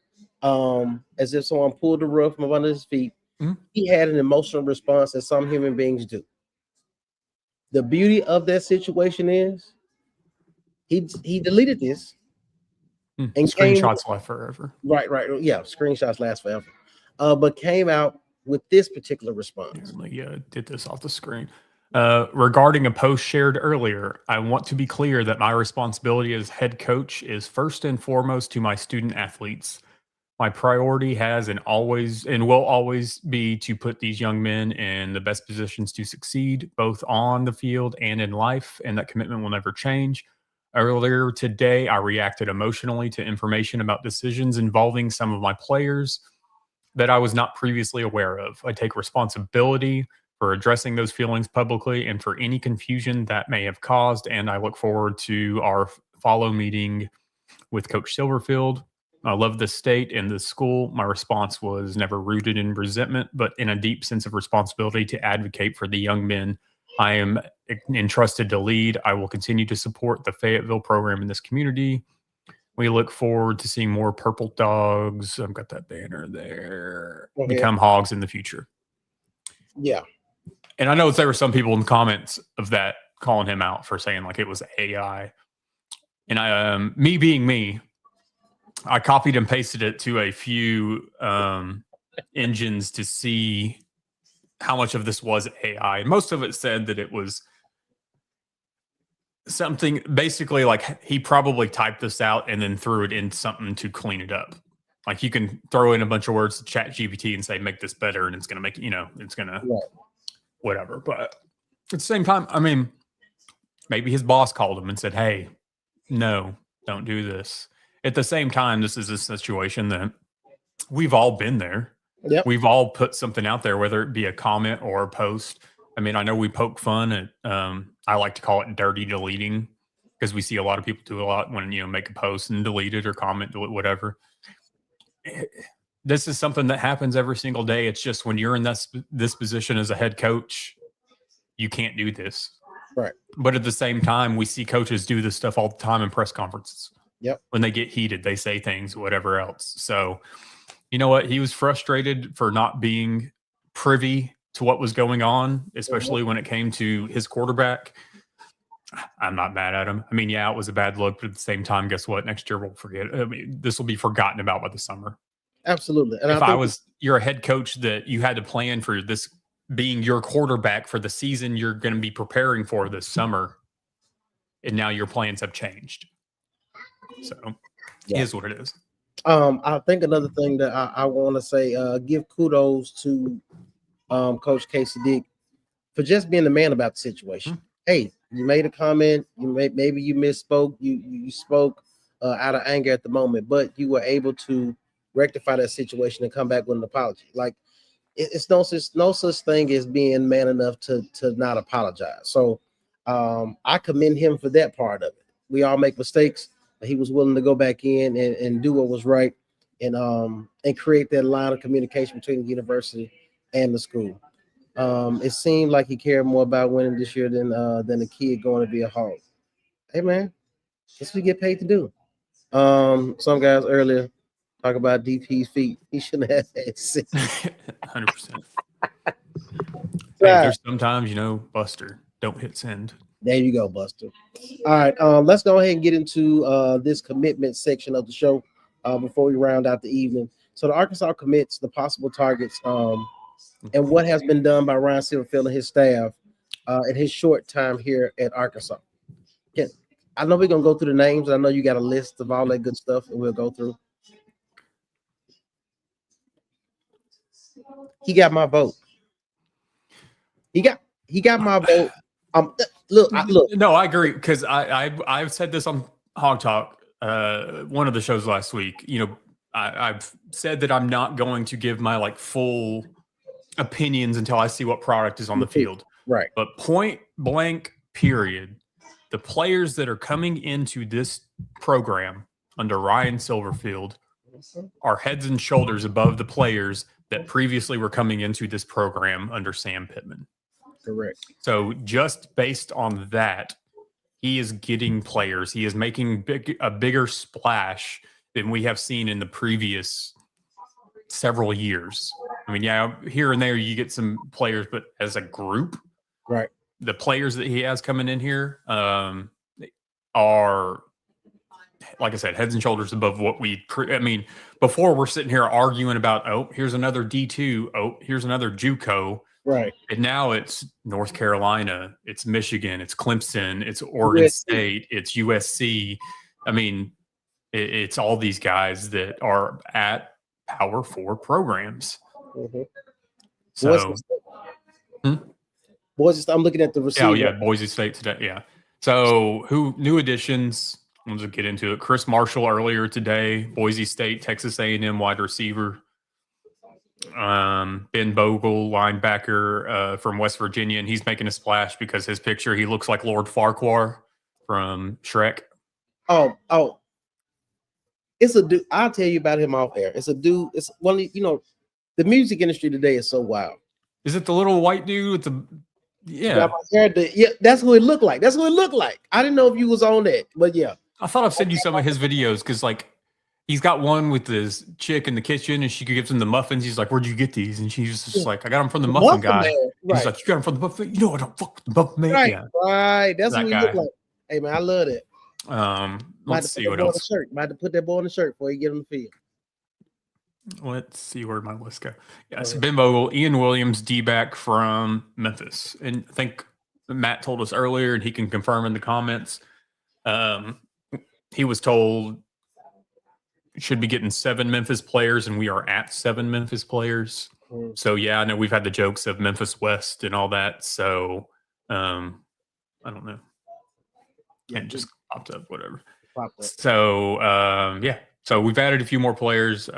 S8: As if someone pulled the rug from under his feet. He had an emotional response that some human beings do. The beauty of that situation is he deleted this.
S9: And screenshots last forever.
S8: Right. Yeah, screenshots last forever. But came out with this particular response.
S9: Yeah, did this off the screen. Regarding a post shared earlier, I want to be clear that my responsibility as head coach is first and foremost to my student athletes. My priority has and will always be to put these young men in the best positions to succeed, both on the field and in life, and that commitment will never change. Earlier today, I reacted emotionally to information about decisions involving some of my players that I was not previously aware of. I take responsibility for addressing those feelings publicly and for any confusion that may have caused, and I look forward to our follow meeting with Coach Silverfield. I love the state and the school. My response was never rooted in resentment, but in a deep sense of responsibility to advocate for the young men I am entrusted to lead. I will continue to support the Fayetteville program in this community. We look forward to seeing more Purple Dogs. I've got that banner there. Become Hogs in the future.
S8: Yeah.
S9: And I know there were some people in the comments of that calling him out for saying like it was AI. And me being me, I copied and pasted it to a few engines to see how much of this was AI. And most of it said that it was something basically like he probably typed this out and then threw it in something to clean it up. Like you can throw in a bunch of words to Chat GPT and say, make this better. And it's going to make, it's going to whatever. But at the same time, I mean, maybe his boss called him and said, hey, no, don't do this. At the same time, this is a situation that we've all been there.
S8: Yep.
S9: We've all put something out there, whether it be a comment or a post. I mean, I know we poke fun at, I like to call it dirty deleting because we see a lot of people do a lot when, make a post and delete it or comment, whatever. This is something that happens every single day. It's just when you're in this position as a head coach, you can't do this.
S8: Right.
S9: But at the same time, we see coaches do this stuff all the time in press conferences.
S8: Yep.
S9: When they get heated, they say things, whatever else. So, you know what? He was frustrated for not being privy to what was going on, especially when it came to his quarterback. I'm not mad at him. I mean, yeah, it was a bad look, but at the same time, guess what? Next year we'll forget. I mean, this will be forgotten about by the summer.
S8: Absolutely. And
S9: if you're a head coach that you had to plan for this being your quarterback for the season you're going to be preparing for this summer, and now your plans have changed. So it is what it is.
S8: I think another thing that I want to say, give kudos to Coach Casey Dick for just being the man about the situation. Mm-hmm. Hey, you made a comment. Maybe you misspoke. You spoke out of anger at the moment, but you were able to rectify that situation and come back with an apology. Like it's no such thing as being man enough to not apologize. So I commend him for that part of it. We all make mistakes. He was willing to go back in and do what was right and create that line of communication between the university and the school. It seemed like he cared more about winning this year than a kid going to be a Hog. Hey man, that's what we get paid to do. Some guys earlier talk about DP's feet. He shouldn't have had 6.
S9: 100%. Hey, there's sometimes, Buster, don't hit send.
S8: There you go, Buster. All right, let's go ahead and get into this commitment section of the show before we round out the evening. So the Arkansas commits, the possible targets, and what has been done by Ryan Silverfield and his staff in his short time here at Arkansas. I know we're going to go through the names. I know you got a list of all that good stuff, and we'll go through. He got my vote. He got my vote. Look.
S9: No, I agree because I've said this on Hog Talk, one of the shows last week. I've said that I'm not going to give my full opinions until I see what product is on the field.
S8: Right.
S9: But point blank, period. The players that are coming into this program under Ryan Silverfield are heads and shoulders above the players that previously were coming into this program under Sam Pittman.
S8: Correct.
S9: So just based on that, he is getting players. He is making a bigger splash than we have seen in the previous several years. I mean, yeah, here and there you get some players, but as a group,
S8: right?
S9: The players that he has coming in here are, like I said, heads and shoulders above what before we're sitting here arguing about, oh, here's another D2, oh, here's another JUCO.
S8: Right.
S9: And now it's North Carolina, it's Michigan, it's Clemson, it's Oregon State, it's USC. I mean, it's all these guys that are at Power 4 programs.
S8: Mm-hmm.
S9: So,
S8: Boise State, I'm looking at the receiver.
S9: Oh, yeah, Boise State today, yeah. So, new additions? Let's just get into it. Chris Marshall earlier today, Boise State, Texas A&M wide receiver. Ben Bogle, linebacker from West Virginia, and he's making a splash because his picture, he looks like Lord Farquhar from Shrek.
S8: Oh, it's a dude. I'll tell you about him off air. It's a dude. It's one. The music industry today is so wild.
S9: Is it the little white dude with the Yeah.
S8: Yeah, that's who it looked like. That's who it looked like. I didn't know if you was on that, but yeah.
S9: I thought I've sent you some of his videos because, like, he's got one with this chick in the kitchen and she gives him the muffins. He's like, "Where'd you get these?" And she's just like, "I got them from the muffin guy."
S8: Man. Right.
S9: He's like, "You got them from the muffin? You know I don't fuck with the muffin man."
S8: Right,
S9: Yeah.
S8: right. That's
S9: That
S8: what he
S9: guy.
S8: looked like. Hey man, I love that.
S9: Let's see what else.
S8: Might have to put that boy on the shirt before you get on the field.
S9: Let's see where my list go. Yes, Ben Vogel, Ian Williams, D-back from Memphis. And I think Matt told us earlier, and he can confirm in the comments, he was told should be getting 7 Memphis players, and we are at 7 Memphis players. So, yeah, I know we've had the jokes of Memphis West and all that. So, I don't know. And just popped up, whatever. So, yeah. So we've added a few more players.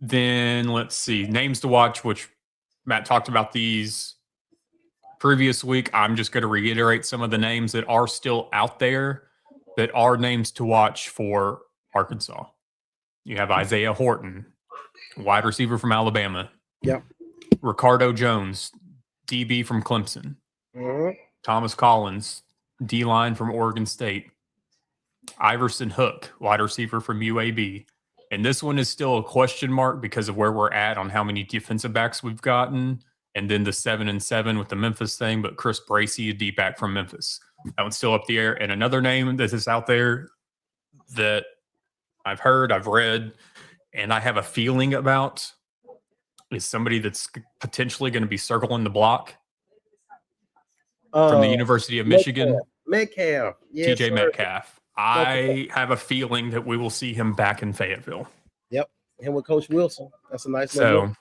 S9: Then let's see. Names to watch, which Matt talked about these previous week. I'm just going to reiterate some of the names that are still out there that are names to watch for Arkansas. You have Isaiah Horton, wide receiver from Alabama.
S8: Yep.
S9: Ricardo Jones, DB from Clemson. Thomas Collins, D-line from Oregon State. Iverson Hook, wide receiver from UAB. And this one is still a question mark because of where we're at on how many defensive backs we've gotten. And then the 7-7 with the Memphis thing. But Chris Bracey, a D-back from Memphis. That one's still up the air. And another name that is out there that I've heard, I've read, and I have a feeling about is somebody that's potentially going to be circling the block from the University of Michigan.
S8: Metcalf. Yes,
S9: TJ
S8: sir.
S9: Metcalf. I have a feeling that we will see him back in Fayetteville.
S8: Yep. Him with Coach Wilson. That's a nice
S9: So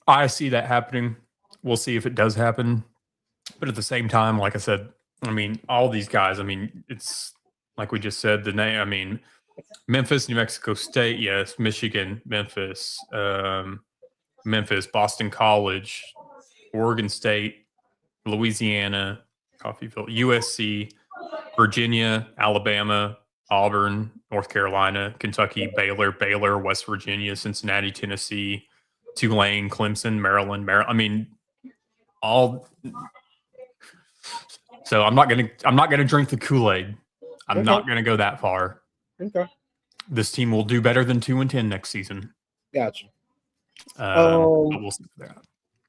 S9: I see that happening. We'll see if it does happen. But at the same time, like I said, I mean, all these guys, I mean, it's like we just said, the name, I mean, Memphis, New Mexico State, yes, Michigan, Memphis, Boston College, Oregon State, Louisiana, Coffeyville, USC, Virginia, Alabama, Auburn, North Carolina, Kentucky, Baylor, West Virginia, Cincinnati, Tennessee, Tulane, Clemson, Maryland. I mean, all. So I'm not gonna drink the Kool-Aid. I'm not gonna go that far.
S8: Okay.
S9: This team will do better than 2-10 next season.
S8: Gotcha.
S9: But we'll see that.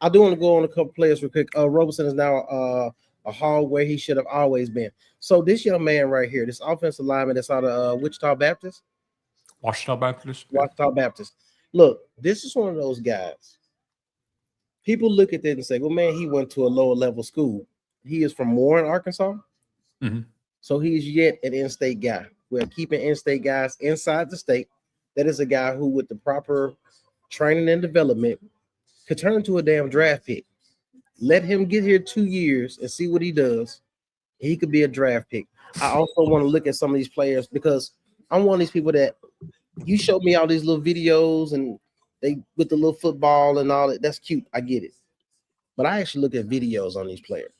S8: I do want to go on a couple players real quick. Roberson is now a Hog where he should have always been. So this young man right here, this offensive lineman that's out of Wichita Baptist.
S9: Washita
S8: Baptist. Look, this is one of those guys. People look at that and say, well, man, he went to a lower level school. He is from Warren, Arkansas.
S9: Mm-hmm.
S8: So he's yet an in-state guy. We're keeping in-state guys inside the state. That is a guy who, with the proper training and development, could turn into a damn draft pick. Let him get here 2 years and see what he does. He could be a draft pick. I also want to look at some of these players because I'm one of these people that you showed me all these little videos and they with the little football and all that. That's cute. I get it. But I actually look at videos on these players.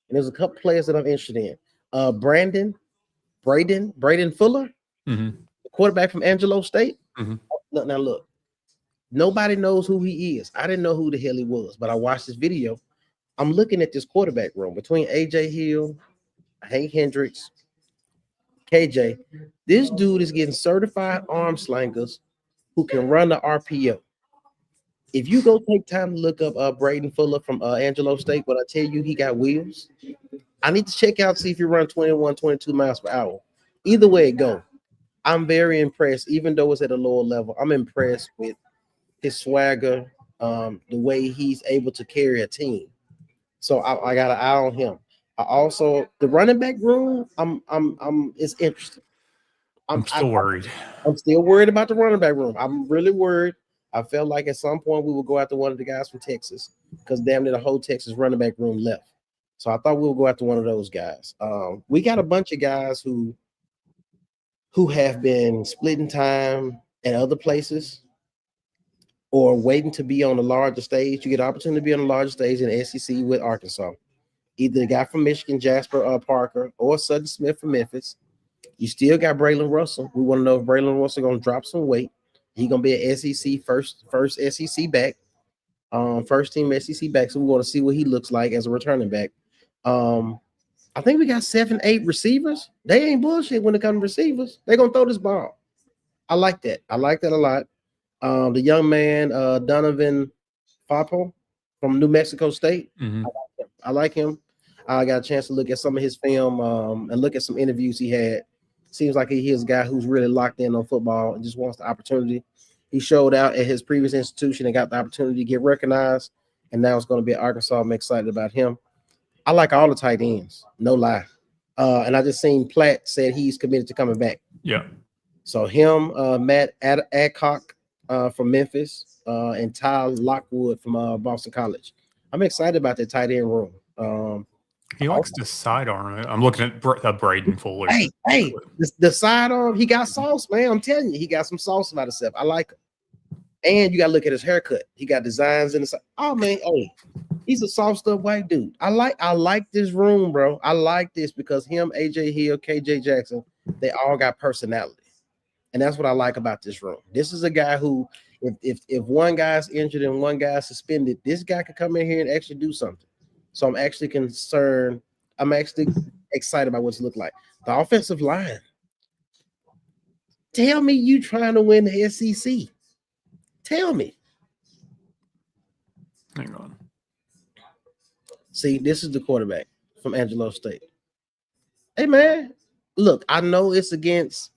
S8: And there's a couple players that I'm interested in. Braden Fuller, the quarterback from Angelo State. Now look, nobody knows who he is. I didn't know who the hell he was, but I watched this video. I'm looking at this quarterback room between AJ Hill, Hank Hendricks, KJ. This dude is getting certified arm slangers who can run the RPO. If you go take time to look up Braden Fuller from Angelo State, when I tell you he got wheels, I need to check out, see if he run 21, 22 miles per hour. Either way it go, I'm very impressed, even though it's at a lower level. I'm impressed with his swagger, the way he's able to carry a team. So I got an eye on him. I also the running back room. It's interesting.
S9: I'm still worried.
S8: I'm still worried about the running back room. I'm really worried. I felt like at some point we would go after one of the guys from Texas because damn near the whole Texas running back room left. So I thought we would go after one of those guys. We got a bunch of guys who have been splitting time at other places or waiting to be on the larger stage. You get an opportunity to be on the larger stage in the SEC with Arkansas. Either the guy from Michigan, Jasper Parker, or Sutton Smith from Memphis. You still got Braylon Russell. We want to know if Braylon Russell going to drop some weight. He's going to be an SEC first SEC back. First team SEC back, so we want to see what he looks like as a returning back. I think we got 7, 8 receivers. They ain't bullshit when it comes to receivers. They're gonna throw this ball. I like that. I like that a lot. The young man, Donovan Fapo from New Mexico State.
S9: Mm-hmm.
S8: I like him. I got a chance to look at some of his film and look at some interviews he had. Seems like he is a guy who's really locked in on football and just wants the opportunity. He showed out at his previous institution and got the opportunity to get recognized, and now it's going to be at Arkansas. I'm excited about him. I like all the tight ends, no lie. And I just seen Platt said he's committed to coming back.
S9: Yeah.
S8: So him, Matt Adcock from Memphis, and Ty Lockwood from Boston College. I'm excited about the tight end room.
S9: He likes to sidearm it. I'm looking at Braden Fuller.
S8: Hey, the sidearm, he got sauce, man. I'm telling you, he got some sauce about himself. I like him. And you got to look at his haircut. He got designs in the side. Oh man, hey, he's a soft up white dude. I like this room, bro. I like this because him, AJ Hill, KJ Jackson, they all got personality. And that's what I like about this room. This is a guy who, if one guy's injured and one guy's suspended, this guy could come in here and actually do something. So I'm actually concerned. I'm actually excited about what it look like. The offensive line. Tell me you trying to win the SEC. Tell me.
S9: Hang on.
S8: See, this is the quarterback from Angelo State. Hey, man, look, I know it's against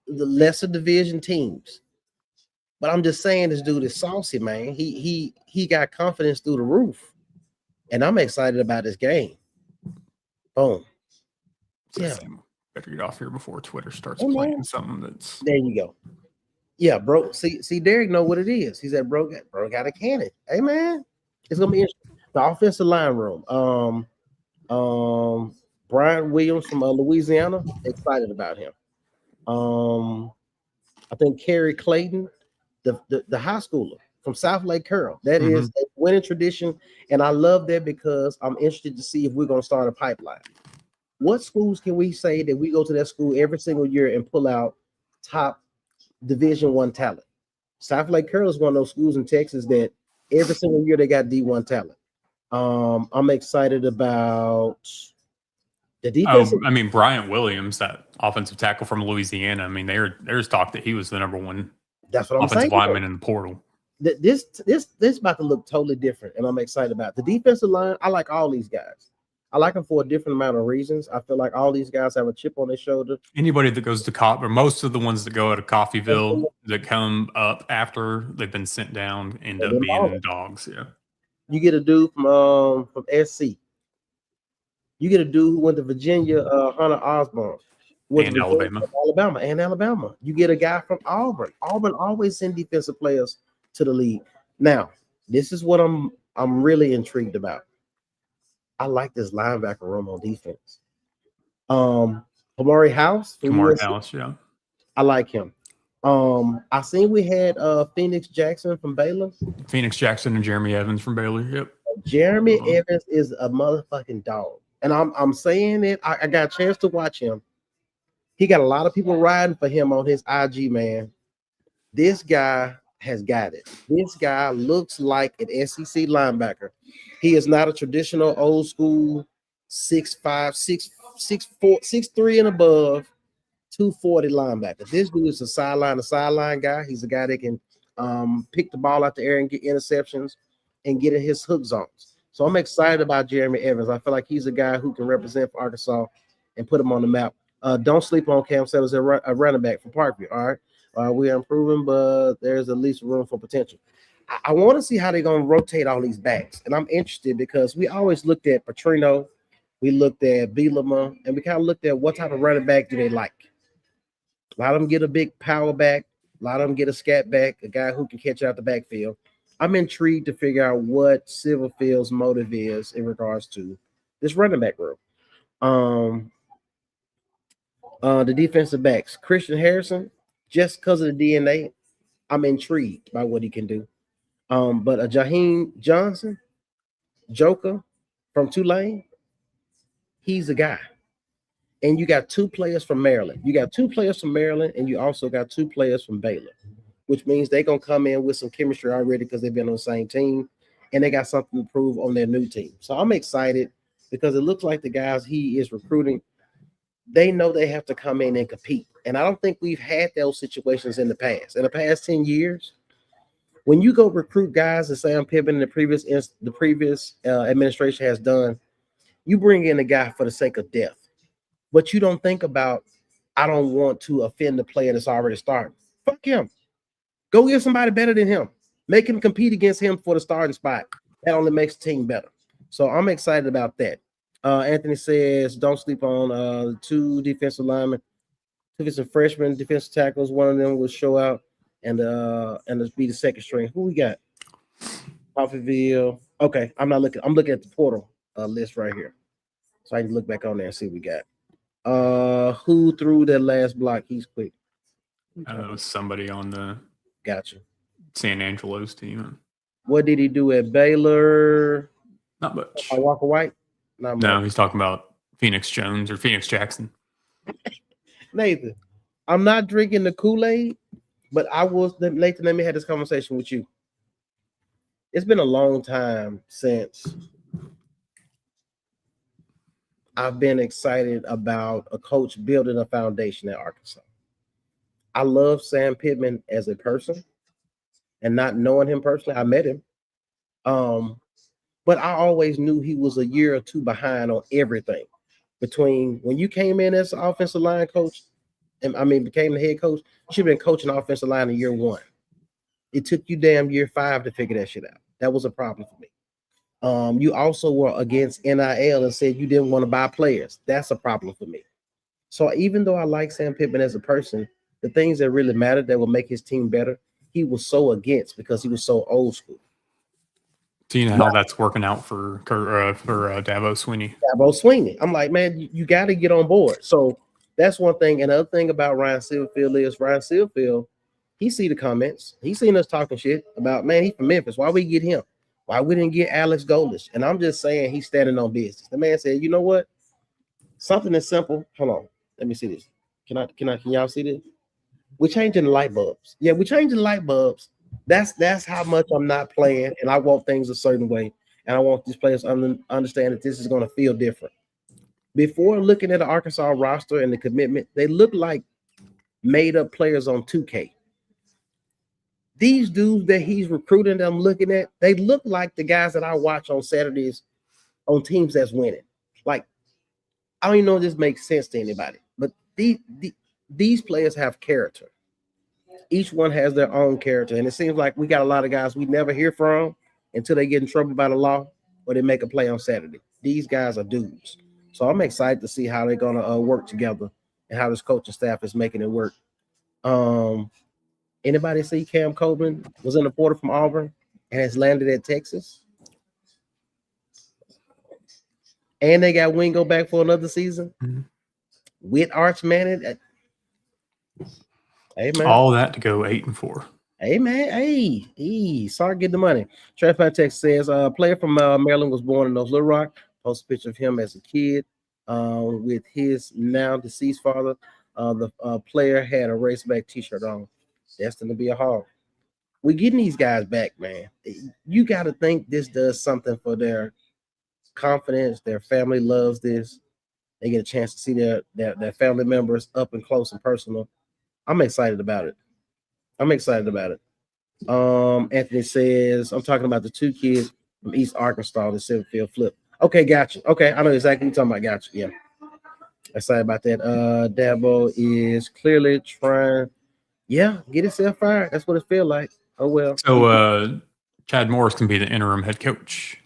S8: the lesser division teams, but I'm just saying this dude is saucy, man. He got confidence through the roof. And I'm excited about this game. Boom. Yeah.
S9: Better get off here before Twitter starts playing something that's.
S8: There you go. Yeah, bro. See, Derek know what it is. He said, bro got a cannon. Hey, man, it's gonna be interesting. The offensive line room. Brian Williams from Louisiana. Excited about him. I think Kerry Clayton, the high schooler from South Lake Curl. That is a winning tradition, and I love that because I'm interested to see if we're gonna start a pipeline. What schools can we say that we go to that school every single year and pull out top Division I talent? South Lake Curl is one of those schools in Texas that every single year they got D1 talent. I'm excited about the defense.
S9: I mean, Bryant Williams, that offensive tackle from Louisiana. I mean, there's talk that he was the number one offensive lineman in the portal.
S8: This about to look totally different, and I'm excited about it. The defensive line. I like all these guys. I like them for a different amount of reasons. I feel like all these guys have a chip on their shoulder.
S9: Anybody that goes to or most of the ones that go out of Coffeyville that come up after they've been sent down end up being dogs. Yeah.
S8: You get a dude from SC. You get a dude who went to Virginia, Hunter Osborne.
S9: And
S8: Alabama. You get a guy from Auburn. Auburn always send defensive players to the league. Now, this is what I'm really intrigued about. I like this linebacker room on defense. Kamari House.
S9: Yeah.
S8: I like him. I seen we had Phoenix Jackson from Baylor.
S9: Phoenix Jackson and Jeremy Evans from Baylor. Yep.
S8: Jeremy Evans is a motherfucking dog. And I'm saying it. I got a chance to watch him. He got a lot of people riding for him on his IG, man. This guy has got it. This guy looks like an SEC linebacker. He is not a traditional old school 6'5", 6'4", 6'3" and above, 240 linebacker. This dude is a sideline guy. He's a guy that can pick the ball out the air and get interceptions and get in his hook zones. So I'm excited about Jeremy Evans. I feel like he's a guy who can represent for Arkansas and put him on the map. Don't sleep on Cam Sellers, a running back from Parkview. All right. We are improving, but there's at least room for potential. I want to see how they're going to rotate all these backs. And I'm interested because we always looked at Petrino, we looked at Bielema, and we kind of looked at what type of running back do they like. A lot of them get a big power back. A lot of them get a scat back, a guy who can catch out the backfield. I'm intrigued to figure out what Silverfield's motive is in regards to this running back room. The defensive backs, Christian Harrison, just because of the DNA, I'm intrigued by what he can do. But a Jaheim Johnson, Joker from Tulane, he's a guy. And you got 2 players from Maryland. You got 2 players from Maryland, and you also got 2 players from Baylor, which means they're gonna come in with some chemistry already because they've been on the same team and they got something to prove on their new team. So I'm excited because it looks like the guys he is recruiting, they know they have to come in and compete. And I don't think we've had those situations in the past. In the past 10 years, when you go recruit guys that Sam Pittman and the previous administration has done, you bring in a guy for the sake of depth, but you don't think about, I don't want to offend the player that's already starting. Fuck him. Go get somebody better than him. Make him compete against him for the starting spot. That only makes the team better. So I'm excited about that. Anthony says, don't sleep on 2 defensive linemen. If it's a freshman defensive tackles, one of them will show out and let's be the second string. Who we got? Coffeeville. Okay, I'm not looking. I'm looking at the portal list right here, so I can look back on there and see what we got. Who threw that last block? He's quick.
S9: It was somebody on the
S8: Gotcha.
S9: San Angelo's team.
S8: What did he do at Baylor?
S9: Not much.
S8: Walker White? Not much.
S9: No, he's talking about Phoenix Jones or Phoenix Jackson.
S8: Nathan, I'm not drinking the Kool-Aid, but I was. Nathan, let me have this conversation with you. It's been a long time since I've been excited about a coach building a foundation at Arkansas. I love Sam Pittman as a person, and not knowing him personally, I met him. But I always knew he was a year or two behind on everything. Between when you came in as an offensive line coach, and became the head coach, you should have been coaching offensive line in year 1. It took you damn year 5 to figure that shit out. That was a problem for me. You also were against NIL and said you didn't want to buy players. That's a problem for me. So even though I like Sam Pittman as a person, the things that really mattered that will make his team better, he was so against because he was so old school.
S9: Do you know how that's working out for Dabo Swinney?
S8: Dabo Swinney. I'm like, man, you got to get on board. So that's one thing. Another thing about Ryan Silverfield is Ryan Silverfield, he see the comments. He seen us talking shit about, man, he from Memphis. Why we get him? Why we didn't get Alex Goldich? And I'm just saying he's standing on business. The man said, you know what? Something as simple. Hold on. Let me see this. Can y'all see this? We're changing the light bulbs. Yeah, we're changing the light bulbs. That's how much I'm not playing, and I want things a certain way. And I want these players to understand that this is going to feel different. Before looking at the Arkansas roster and the commitment, they look like made-up players on 2K. These dudes that he's recruiting that I'm looking at, they look like the guys that I watch on Saturdays on teams that's winning. Like, I don't even know if this makes sense to anybody, but these players have character. Each one has their own character, and it seems like we got a lot of guys we never hear from until they get in trouble by the law or they make a play on Saturday. These guys are dudes. So I'm excited to see how they're going to work together and how this coaching staff is making it work. Anybody see Cam Coleman was in the portal from Auburn and has landed at Texas? And they got Wingo back for another season with Arch Manning. Hey, man.
S9: All that to go 8-4.
S8: Hey, man. Hey, sorry, get the money. Transplant Text says a player from Maryland was born in North Little Rock. Post a picture of him as a kid with his now deceased father. The player had a raceback t-shirt on. Destined to be a hog. We're getting these guys back, man. You got to think this does something for their confidence. Their family loves this. They get a chance to see their family members up and close and personal. I'm excited about it. Anthony says, I'm talking about the 2 kids from East Arkansas, the Silverfield flip. Okay, gotcha. Okay, I know exactly what you're talking about. Gotcha. Yeah. Excited about that. Dabo is clearly trying, get himself fired. That's what it feels like. Oh, well.
S9: So Chad Morris can be the interim head coach.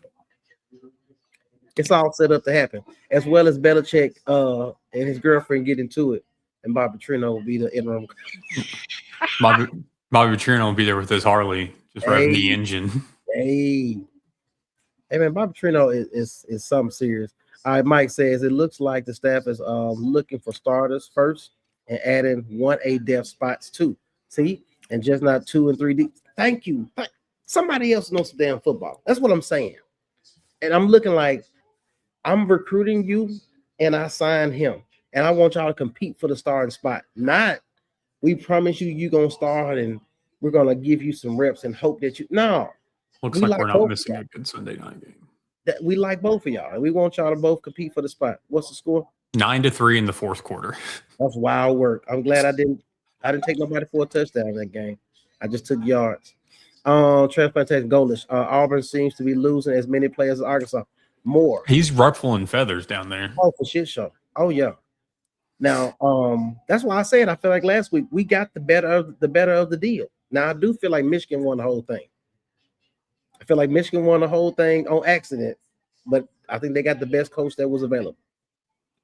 S8: It's all set up to happen, as well as Belichick and his girlfriend get into it, and Bobby Petrino will be the interim.
S9: Bobby Petrino will be there with his Harley, just revving the engine.
S8: Hey, man, Bobby Petrino is something serious. All right, Mike says it looks like the staff is looking for starters first and adding 1A depth spots too. See, and just not 2 and 3D. Thank you. Somebody else knows some damn football. That's what I'm saying. And I'm looking like I'm recruiting you, and I signed him, and I want y'all to compete for the starting spot. Not we promise you're gonna start, and we're gonna give you some reps and hope that you no.
S9: Looks
S8: We
S9: like we're not
S8: both of
S9: missing
S8: y'all.
S9: a good Sunday night game.
S8: That we like both of y'all, and we want y'all to both compete for the spot. What's the score?
S9: 9-3 in the fourth quarter.
S8: That's wild work. I'm glad I didn't take nobody for a touchdown in that game. I just took yards. Transplantation goalless. Auburn seems to be losing as many players as Arkansas. More.
S9: He's ruffling feathers down there.
S8: Oh, for shit show. Oh yeah. Now, that's why I said I feel like last week we got the better of the deal. Now I do feel like Michigan won the whole thing. I feel like Michigan won the whole thing on accident, but I think they got the best coach that was available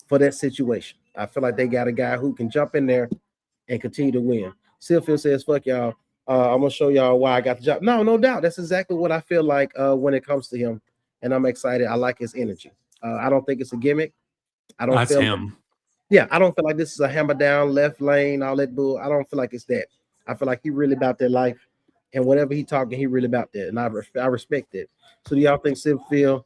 S8: for that situation. I feel like they got a guy who can jump in there and continue to win. Silfield says, fuck y'all. I'm gonna show y'all why I got the job. No doubt. That's exactly what I feel like when it comes to him. And I'm excited. I like his energy. I don't think it's a gimmick. I don't
S9: That's
S8: feel
S9: him.
S8: I don't feel like this is a hammer down, left lane, all that bull. I don't feel like it's that. I feel like he really about that life. And whatever he talking, he really about that. And I respect it. So do y'all think Silverfield?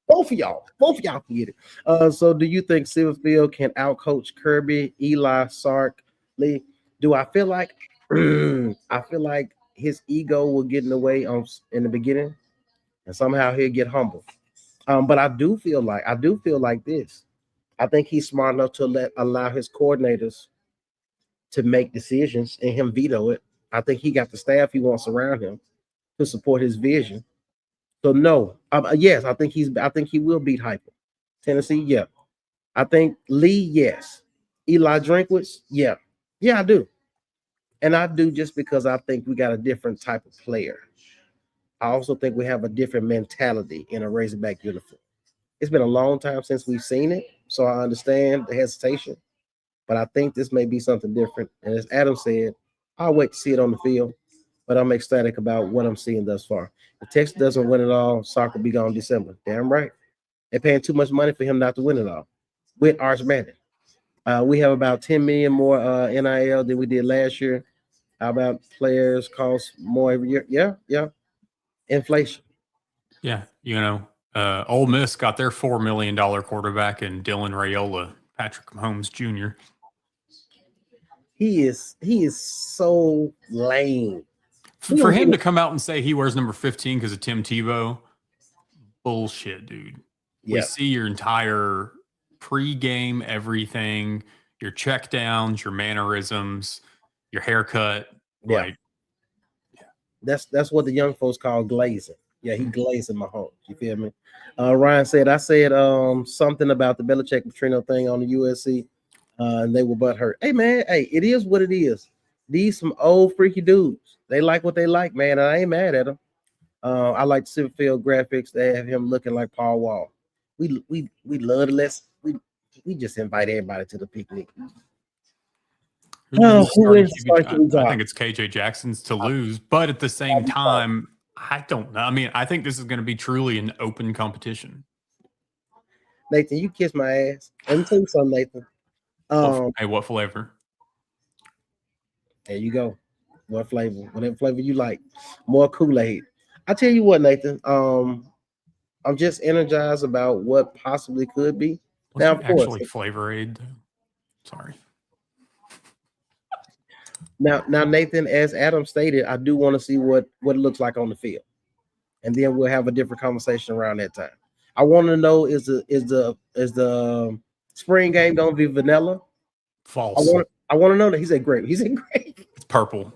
S8: Both of y'all can get it. So do you think Silverfield can outcoach Kirby, Eli, Sark, Lee? Do I feel like I feel like his ego will get in the way in the beginning, and somehow he'll get humble. But I do feel like this. I think he's smart enough to allow his coordinators to make decisions and him veto it. I think he got the staff he wants around him to support his vision. So no, yes, I think he will beat Hyper. Tennessee, yeah. I think Lee, yes. Eli Drinkwitz, yeah. Yeah, I do. And I do just because I think we got a different type of player. I also think we have a different mentality in a Razorback uniform. It's been a long time since we've seen it, so I understand the hesitation. But I think this may be something different. And as Adam said, I'll wait to see it on the field. But I'm ecstatic about what I'm seeing thus far. If Texas doesn't win it all, Sark will be gone in December. Damn right. They're paying too much money for him not to win it all with Arch Manning. We have about 10 million more NIL than we did last year. How about players cost more every year? Yeah. Inflation.
S9: Yeah, Ole Miss got their $4 million quarterback in Dylan Raiola, Patrick Mahomes Jr.
S8: He is so lame.
S9: For him to come out and say he wears number 15 because of Tim Tebow, bullshit, dude. Yeah. We see your entire pre-game everything, your check downs, your mannerisms, your haircut.
S8: Yeah. That's what the young folks call glazing. Yeah, he glazing my home. You feel me? Ryan said, I said something about the Belichick Petrino thing on the USC, and they were butthurt. Hey, man, it is what it is. These some old freaky dudes. They like what they like, man, and I ain't mad at them. I like the Silverfield graphics. They have him looking like Paul Wall. We love to we just invite everybody to the picnic.
S9: I think it's KJ Jackson's to lose, but at the same time, I don't know. I mean, I think this is going to be truly an open competition.
S8: Nathan, you kiss my ass. Let me tell you something, Nathan.
S9: Hey, what flavor?
S8: There you go. What flavor? Whatever flavor you like. More Kool-Aid. I tell you what, Nathan. I'm just energized about what possibly could be.
S9: Now, of course, actually Flavor Aid. Sorry.
S8: Now, Nathan, as Adam stated, I do want to see what it looks like on the field, and then we'll have a different conversation around that time. I want to know is the spring game going to be vanilla?
S9: False.
S8: I want to know that. He said grape. He said grape.
S9: It's purple.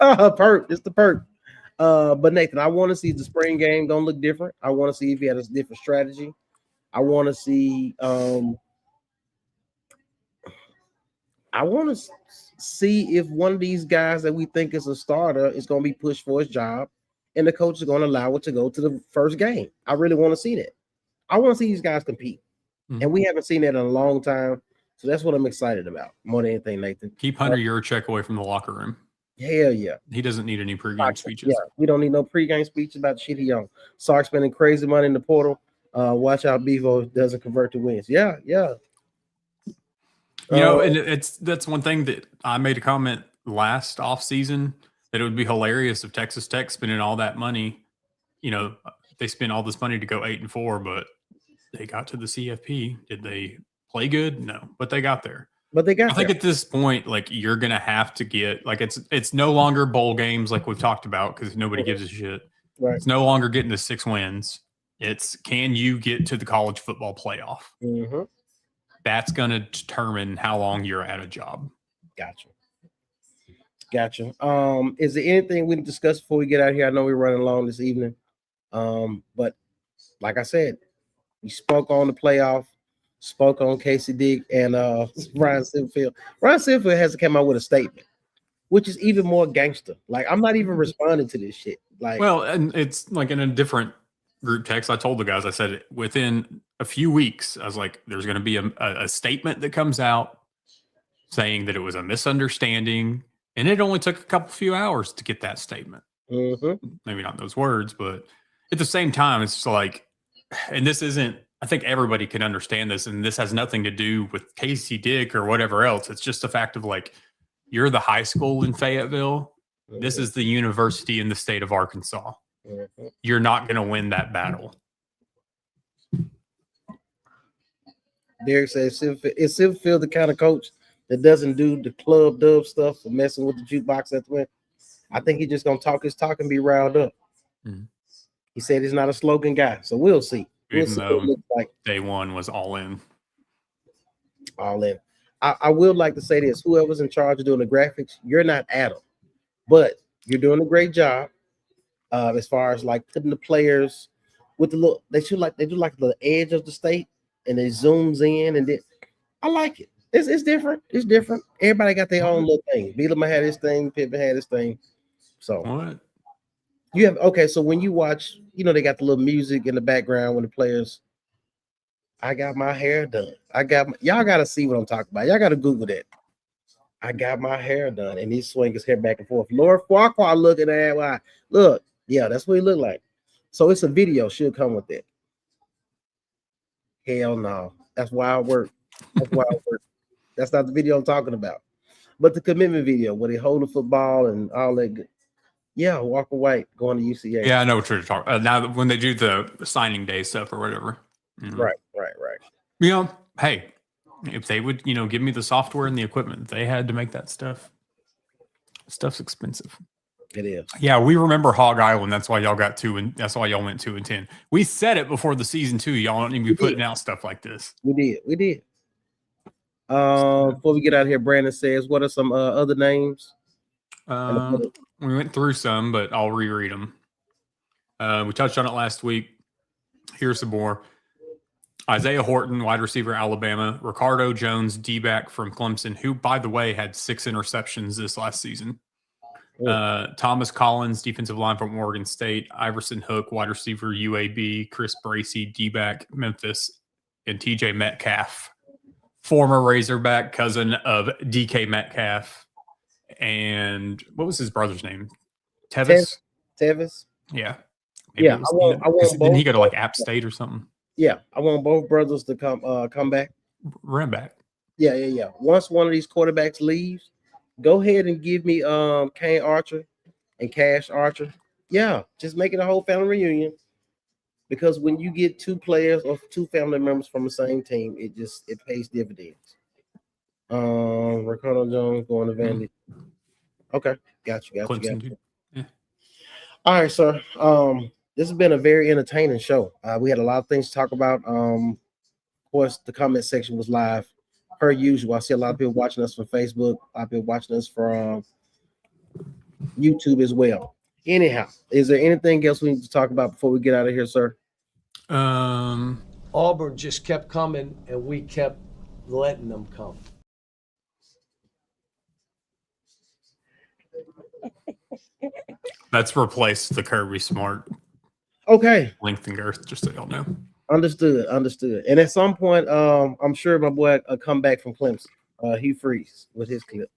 S8: Perp. It's the perp. But Nathan, I want to see the spring game going to look different. I want to see if he had a different strategy. I want to see. I want to see if one of these guys that we think is a starter is going to be pushed for his job, and the coach is going to allow it to go to the first game. I really want to see that. I want to see these guys compete, and we haven't seen that in a long time. So that's what I'm excited about more than anything, Nathan.
S9: Keep Hunter Yurachek away from the locker room.
S8: Hell yeah.
S9: He doesn't need any pregame speeches.
S8: Yeah, we don't need no pregame speech about the shit he on. Sark spending crazy money in the portal. Watch out, Bevo doesn't convert to wins. Yeah.
S9: And that's one thing that I made a comment last offseason that it would be hilarious if Texas Tech spending all that money. They spent all this money to go 8-4, but they got to the CFP. Did they play good? No, but they got there.
S8: But they got
S9: I think
S8: there.
S9: at this point, like you're gonna have to get like it's no longer bowl games like we've talked about because nobody gives a shit.
S8: Right.
S9: It's no longer getting to 6 wins. It's can you get to the college football playoff?
S8: Mm-hmm.
S9: That's gonna determine how long you're at a job.
S8: Gotcha. Is there anything we can discuss before we get out of here? I know we're running long this evening. But like I said, we spoke on the playoff, spoke on Casey Dick and Ryan Silverfield. Ryan Silverfield has to come out with a statement, which is even more gangster. Like, I'm not even responding to this shit. Like,
S9: Well, and it's like in a different group text. I told the guys, I said within a few weeks, I was like, there's going to be a statement that comes out saying that it was a misunderstanding. And it only took a few hours to get that statement.
S8: mm-hmm.
S9: Maybe not those words, but at the same time, it's like, and this isn't, I think everybody can understand this. And this has nothing to do with Casey Dick or whatever else. It's just the fact of like, you're the high school in Fayetteville. This is the university in the state of Arkansas. You're not going to win that battle.
S8: Derek says, is Silverfield the kind of coach that doesn't do the club dub stuff or messing with the jukebox at the win? I think he's just going to talk his talk and be riled up.
S9: Mm-hmm.
S8: He said he's not a slogan guy. So we'll see.
S9: Even though like. Day one was all in.
S8: All in. I will like to say this. Whoever's in charge of doing the graphics, you're not Adam, but you're doing a great job as far as like putting the players with the little, they do like the edge of the state and it zooms in and then I like it. It's different. It's different. Everybody got their own little thing. Bielema had his thing. Pippen had his thing. So
S9: what?
S8: You have okay. So when you watch, you know they got the little music in the background when the players. I got my hair done. Y'all got to see what I'm talking about. Y'all got to Google that. I got my hair done, and he swing his hair back and forth. Lord Farquhar looking at why? Look, yeah, that's what he looked like. So it's a video. She'll come with it. Hell no, that's wild work. That's wild work. That's not the video I'm talking about. But the commitment video where they hold the football and all that good. Yeah, Walker White going to UCA.
S9: Yeah, I know what you're talking about. Now, when they do the signing day stuff or whatever.
S8: Mm-hmm. Right.
S9: You know, hey, if they would, give me the software and the equipment they had to make that stuff, stuff's expensive.
S8: It is.
S9: Yeah, we remember Hog Island. That's why y'all got 2 and that's why y'all went 2-10. We said it before the season 2. Y'all don't even be putting out stuff like this.
S8: We did. Before we get out of here, Brandon says, what are some other names?
S9: We went through some, but I'll reread them. We touched on it last week. Here's some more. Isaiah Horton, wide receiver, Alabama. Ricardo Jones, D-back from Clemson, who, by the way, had 6 interceptions this last season. Thomas Collins, defensive line from Oregon State. Iverson Hook, wide receiver, UAB. Chris Bracey, D-back, Memphis. And TJ Metcalf, former Razorback, cousin of DK Metcalf. And what was his brother's name? Tevis?
S8: Tevis.
S9: Yeah.
S8: Maybe I want
S9: didn't he go to like App State or something?
S8: Yeah, I want both brothers to come back.
S9: Run back.
S8: Yeah. Once one of these quarterbacks leaves, go ahead and give me Kane Archer and Cash Archer. Yeah, just make it a whole family reunion. Because when you get 2 players or 2 family members from the same team, it pays dividends. Ricardo Jones going to Vandy. Okay, got you.
S9: Yeah.
S8: All right, sir. This has been a very entertaining show. We had a lot of things to talk about. Of course, the comment section was live, per usual. I see a lot of people watching us from Facebook. A lot of people watching us from YouTube as well. Anyhow, is there anything else we need to talk about before we get out of here, sir?
S4: Auburn just kept coming, and we kept letting them come.
S9: That's replaced the Kirby Smart.
S8: Okay.
S9: Length and girth, just so y'all know.
S8: Understood. And at some point, I'm sure my boy will come back from Clemson. He frees with his clip.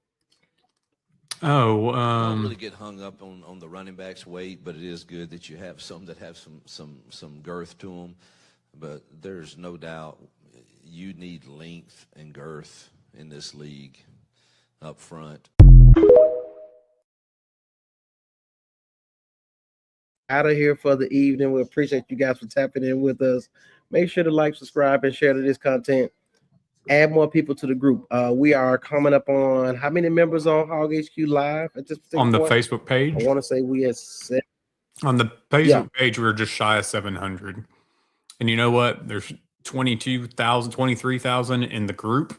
S10: I don't really get hung up on the running back's weight, but it is good that you have some that have some girth to them. But there's no doubt you need length and girth in this league up front.
S8: Out of here for the evening. We appreciate you guys for tapping in with us. Make sure to like, subscribe, and share this content. Add more people to the group. We are coming up on how many members on Hog HQ Live at this particular
S9: On the
S8: point?
S9: Facebook page?
S8: I want to say we had 7.
S9: On the Facebook page, we're just shy of 700. And you know what? There's 22,000, 23,000 in the group.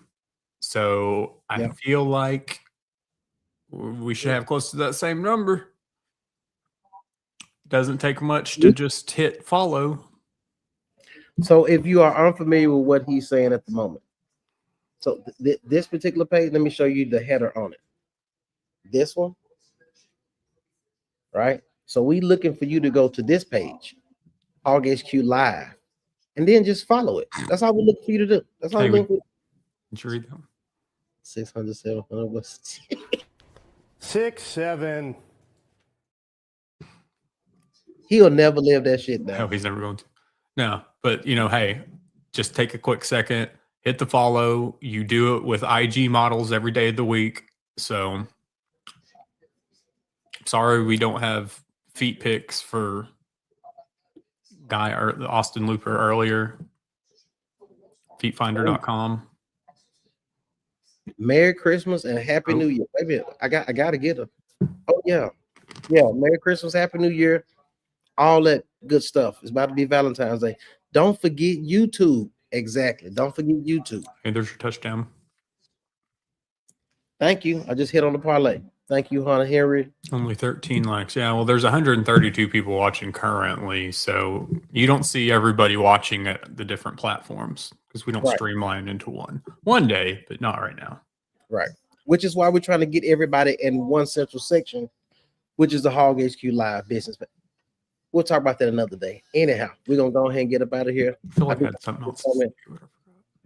S9: So I feel like we should have close to that same number. Doesn't take much to just hit follow.
S8: So if you are unfamiliar with what he's saying at the moment, so this particular page, let me show you the header on it. This one, right? So we looking for you to go to this page, Hog HQ Live, and then just follow it. That's all we look for you to do. That's all we look for.
S9: Did you read them?
S8: 600, 700, what's
S11: 6, 7.
S8: He'll never live that shit down.
S9: No, he's never going to. No, but you know, hey, just take a quick second, hit the follow. You do it with IG models every day of the week. So sorry we don't have feet pics for guy or Austin Looper earlier. Feetfinder.com.
S8: Merry Christmas and Happy New Year. Wait a minute. I gotta get her. Oh yeah. Yeah. Merry Christmas, Happy New Year. All that good stuff. It's about to be Valentine's Day. Don't forget YouTube. Exactly. Don't forget YouTube.
S9: Hey, there's your touchdown.
S8: Thank you. I just hit on the parlay. Thank you, Hunter Henry.
S9: Only 13 likes. Yeah, well, there's 132 people watching currently. So you don't see everybody watching at the different platforms because we don't streamline into one. One day, but not right now.
S8: Right. Which is why we're trying to get everybody in one central section, which is the Hog HQ Live business. We'll talk about that another day. Anyhow, we're going to go ahead and get up out of here.
S9: I feel like I had something else.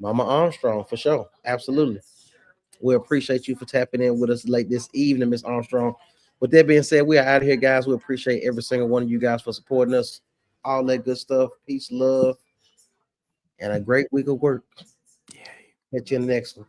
S8: Mama Armstrong, for sure. Absolutely. We appreciate you for tapping in with us late this evening, Miss Armstrong. With that being said, we are out of here, guys. We appreciate every single one of you guys for supporting us. All that good stuff. Peace, love, and a great week of work. Catch you in the next one.